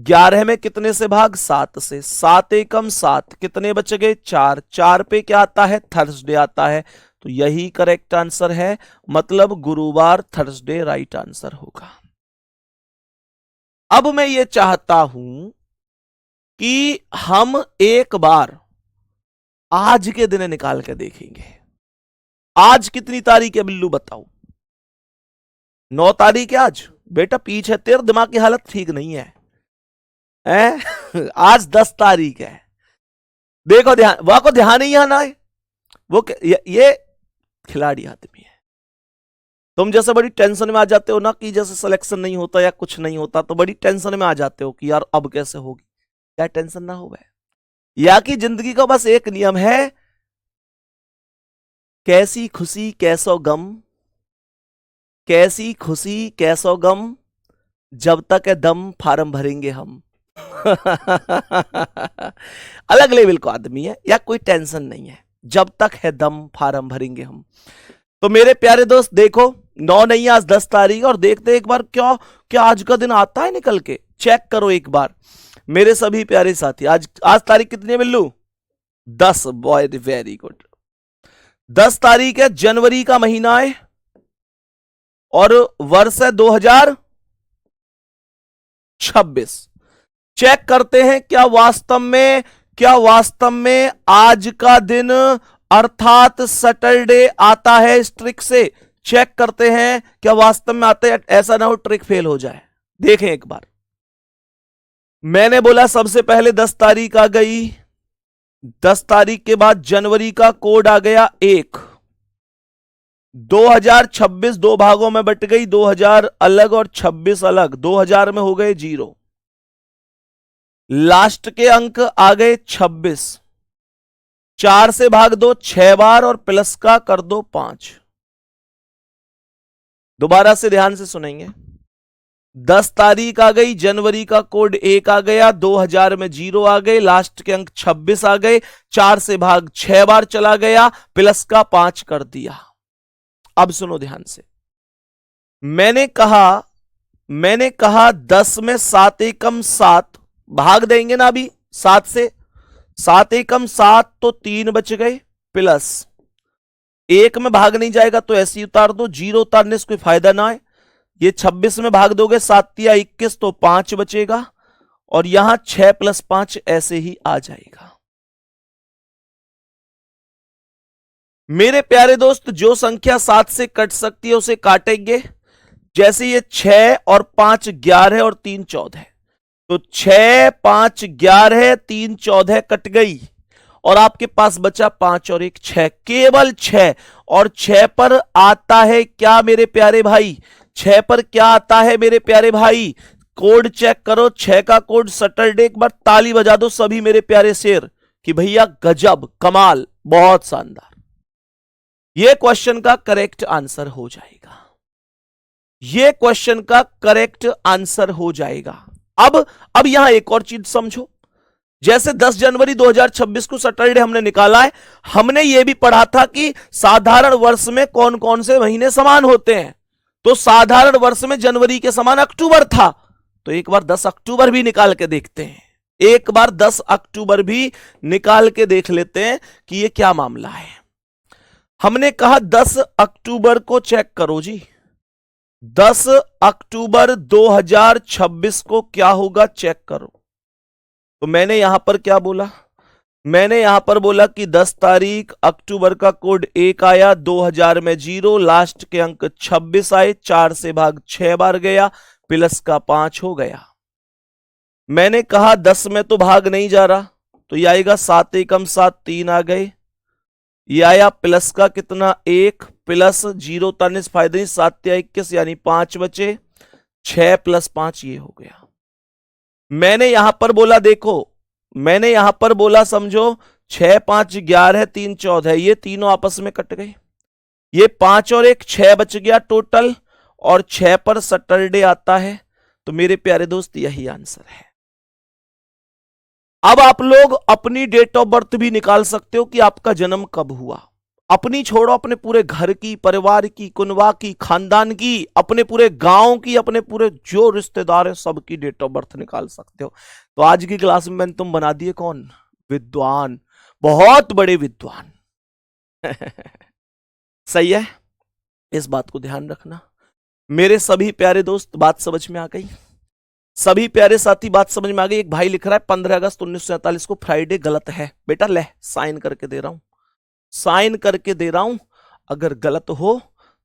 11 में कितने से भाग? 7 से। 7 1 7, कितने बच गए? 4। 4 पे क्या आता है? थर्सडे आता है। तो यही करेक्ट आंसर है, मतलब गुरुवार, थर्सडे राइट आंसर होगा। अब मैं ये चाहता हूं कि हम एक बार आज के दिन निकाल के देखेंगे। आज कितनी तारीख है बिल्लू बताओ? 9 तारीख है आज। बेटा पीछे तेरे दिमाग की हालत ठीक नहीं है, आज 10 तारीख है। देखो ध्यान, वह को ध्यान ही आना है। वो ये खिलाड़ी आदमी है। तुम जैसे बड़ी टेंशन में आ जाते हो ना कि जैसे सिलेक्शन नहीं होता या कुछ नहीं होता, तो बड़ी टेंशन में आ जाते हो कि यार अब कैसे होगी। क्या टेंशन ना हो? या कि जिंदगी का बस एक नियम है, कैसी खुशी कैसो गम, कैसी खुशी कैसो गम, जब तक है दम फार्म भरेंगे हम। अलग लेवल का आदमी है, या कोई टेंशन नहीं है, जब तक है दम फार्म भरेंगे हम। तो मेरे प्यारे दोस्त देखो, 9 नहीं आज 10 तारीख, और देखते एक बार क्या आज का दिन आता है निकल के। चेक करो एक बार मेरे सभी प्यारे साथी। आज तारीख कितनी है बिल्लू? 10। Boy very good. 10 तारीख है, जनवरी का महीना है, और वर्ष है 2026। चेक करते हैं क्या वास्तव में आज का दिन अर्थात सैटरडे आता है इस ट्रिक से। चेक करते हैं क्या वास्तव में आता है, ऐसा ना हो ट्रिक फेल हो जाए। देखें एक बार। मैंने बोला सबसे पहले 10 तारीख आ गई। 10 तारीख के बाद जनवरी का कोड आ गया 1। 2026 दो भागों में बट गई, 2000 अलग और 26 अलग। 2000 में हो गए 0। लास्ट के अंक आ गए 26। 4 से भाग दो 6 बार, और प्लस का कर दो 5। दोबारा से ध्यान से सुनेंगे। 10 तारीख आ गई, जनवरी का कोड 1 आ गया, 2000 में 0 आ गए, लास्ट के अंक 26 आ गए, 4 से भाग 6 बार चला गया, प्लस का 5 कर दिया। अब सुनो ध्यान से। मैंने कहा 10 में 7 एकम 7 भाग देंगे ना अभी 7 से। 7 एकम 7 तो 3 बच गए, प्लस 1 में भाग नहीं जाएगा तो ऐसे ही उतार दो, 0 उतारने से कोई फायदा ना है। ये 26 में भाग दोगे 7 या 21 तो 5 बचेगा, और यहां 6 + 5 ऐसे ही आ जाएगा। मेरे प्यारे दोस्त, जो संख्या 7 से कट सकती है उसे काटेंगे। जैसे ये 6 और 5 11 और 3 14, तो 6 5 11 3 14 कट गई और आपके पास बचा 5 और 1 6, केवल 6। और 6 पर आता है क्या मेरे प्यारे भाई, 6 पर क्या आता है मेरे प्यारे भाई, कोड चेक करो, 6 का कोड सैटरडे। एक बार ताली बजा दो सभी मेरे प्यारे शेर कि भैया गजब, कमाल, बहुत शानदार। यह क्वेश्चन का करेक्ट आंसर हो जाएगा, यह क्वेश्चन का करेक्ट आंसर हो जाएगा। अब यहां एक और चीज समझो, जैसे 10 जनवरी 2026 को सैटरडे हमने निकाला है, हमने यह भी पढ़ा था कि साधारण वर्ष में कौन कौन से महीने समान होते हैं। तो साधारण वर्ष में जनवरी के समान अक्टूबर था, तो एक बार 10 अक्टूबर भी निकाल के देखते हैं, एक बार 10 अक्टूबर भी निकाल के देख लेते हैं कि यह क्या मामला है। हमने कहा 10 अक्टूबर को चेक करो जी, 10 अक्टूबर 2026 को क्या होगा चेक करो। तो मैंने यहां पर क्या बोला, मैंने यहां पर बोला कि 10 तारीख अक्टूबर का कोड 1 आया, 2000 में 0, लास्ट के अंक 26 आए, 4 से भाग 6 बार गया, प्लस का 5 हो गया। मैंने कहा 10 में तो भाग नहीं जा रहा, तो यह आएगा 7 एकम 7, 3 आ गए, ये आया प्लस का कितना 1, प्लस 0 तानिस फायदे 7 21 यानी 5 बचे, 6 + 5 ये हो गया। मैंने यहां पर बोला, देखो मैंने यहां पर बोला समझो, 6 5 11 3 14, ये तीनों आपस में कट गए, ये 5 और 1 6 बच गया टोटल, और 6 पर सैटरडे आता है। तो मेरे प्यारे दोस्त यही आंसर है। अब आप लोग अपनी डेट ऑफ बर्थ भी निकाल सकते हो कि आपका जन्म कब हुआ। अपनी छोड़ो, अपने पूरे घर की, परिवार की, कुनबा की, खानदान की, अपने पूरे गांव की, अपने पूरे जो रिश्तेदार है सबकी डेट ऑफ बर्थ निकाल सकते हो। तो आज की क्लास में मैंने तुम बना दिए कौन, विद्वान, बहुत बड़े विद्वान। सही है, इस बात को ध्यान रखना मेरे सभी प्यारे दोस्त। बात समझ में आ गई? सभी प्यारे साथी बात समझ में आ गई? एक भाई लिख रहा है 15 अगस्त 1947 को फ्राइडे गलत है। बेटा ले साइन करके दे रहा हूं, साइन करके दे रहा हूं। अगर गलत हो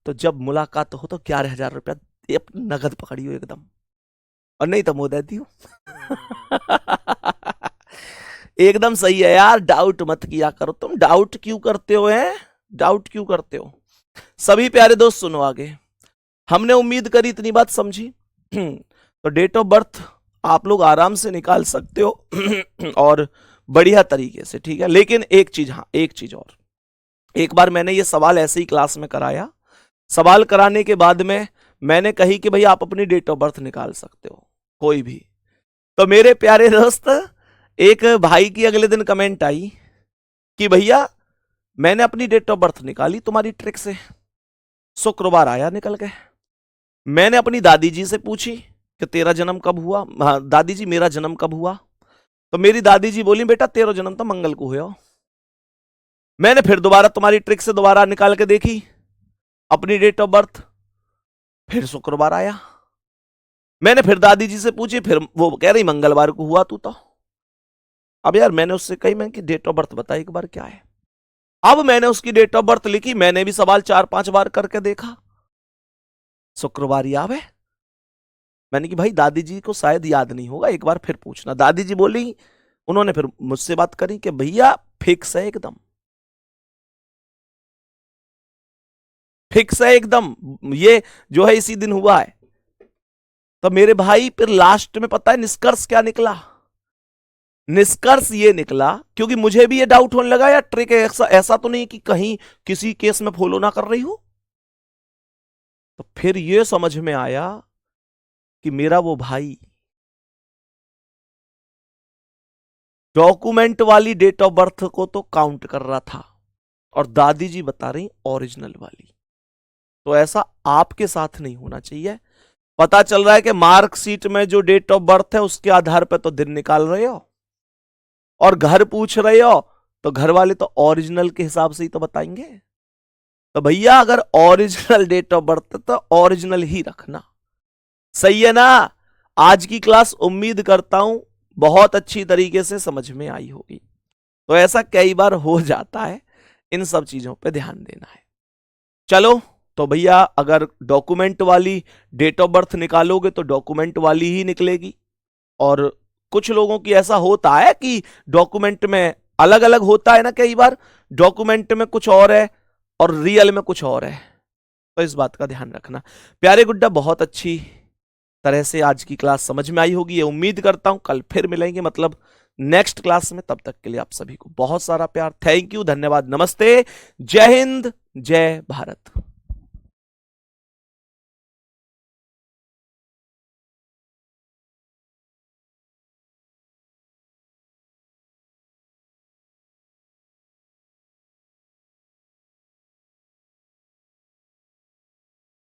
तो जब मुलाकात हो तो 11,000 रुपया नगद पकड़ियो एकदम, और नहीं तो मुंह दे दियो। एकदम सही है यार, डाउट मत किया करो। तुम डाउट क्यों करते हो, हैं डाउट क्यों करते हो? सभी प्यारे दोस्त सुनो आगे। हमने उम्मीद करी इतनी बात समझी। तो डेट ऑफ बर्थ आप लोग आराम से निकाल सकते हो और बढ़िया तरीके से, ठीक है। लेकिन एक चीज, हाँ एक चीज और, एक बार मैंने ये सवाल ऐसे ही क्लास में कराया, सवाल कराने के बाद में मैंने कही कि भाई आप अपनी डेट ऑफ बर्थ निकाल सकते हो कोई भी। तो मेरे प्यारे दोस्त, एक भाई की अगले दिन कमेंट आई कि भैया मैंने अपनी डेट ऑफ बर्थ निकाली तुम्हारी ट्रिक से, शुक्रवार आया निकल के। मैंने अपनी दादी जी से पूछी कि तेरा जन्म कब हुआ, दादी जी मेरा जन्म कब हुआ? तो मेरी दादी जी बोली बेटा तेरा जन्म तो मंगल को हुआ। मैंने फिर दोबारा तुम्हारी ट्रिक से दोबारा निकाल के देखी अपनी डेट ऑफ बर्थ, फिर शुक्रवार आया। मैंने फिर दादी जी से पूछी, फिर वो कह रही मंगलवार को हुआ तू तो। अब यार मैंने उससे कही, मैं कि डेट ऑफ बर्थ बता एक बार क्या है। अब मैंने उसकी डेट ऑफ बर्थ लिखी, मैंने भी सवाल 4-5 बार करके देखा, शुक्रवार याद है। मैंने कि भाई दादी जी को शायद याद नहीं होगा, एक बार फिर पूछना। दादी जी बोली, उन्होंने फिर मुझसे बात करी कि भैया फिक्स है एकदम, फिक्स है एकदम, ये जो है इसी दिन हुआ है। तो मेरे भाई फिर लास्ट में पता है निष्कर्ष क्या निकला? निष्कर्ष ये निकला, क्योंकि मुझे भी ये डाउट होने लगा यार ट्रिक ऐसा तो नहीं कि कहीं किसी केस में फॉलो ना कर रही हो। तो फिर ये समझ में आया कि मेरा वो भाई डॉक्यूमेंट वाली डेट ऑफ बर्थ को तो काउंट कर रहा था और दादी जी बता रही ओरिजिनल वाली। तो ऐसा आपके साथ नहीं होना चाहिए। पता चल रहा है कि मार्कशीट में जो डेट ऑफ बर्थ है उसके आधार पर तो दिन निकाल रहे हो, और घर पूछ रहे हो तो घर वाले तो ओरिजिनल के हिसाब से ही तो बताएंगे। तो भैया अगर ओरिजिनल डेट ऑफ बर्थ तो ओरिजिनल ही रखना, सही है ना? आज की क्लास उम्मीद करता हूं बहुत अच्छी तरीके से समझ में आई होगी। तो ऐसा कई बार हो जाता है, इन सब चीजों पे ध्यान देना है। चलो तो भैया अगर डॉक्यूमेंट वाली डेट ऑफ बर्थ निकालोगे तो डॉक्यूमेंट वाली ही निकलेगी। और कुछ लोगों की ऐसा होता है कि डॉक्यूमेंट में अलग अलग होता है ना, कई बार डॉक्यूमेंट में कुछ और है और रियल में कुछ और है, तो इस बात का ध्यान रखना। प्यारे गुड्डा, बहुत अच्छी तरह से आज की क्लास समझ में आई होगी, ये उम्मीद करता हूं। कल फिर मिलेंगे, मतलब नेक्स्ट क्लास में। तब तक के लिए आप सभी को बहुत सारा प्यार, थैंक यू, धन्यवाद, नमस्ते, जय हिंद, जय भारत।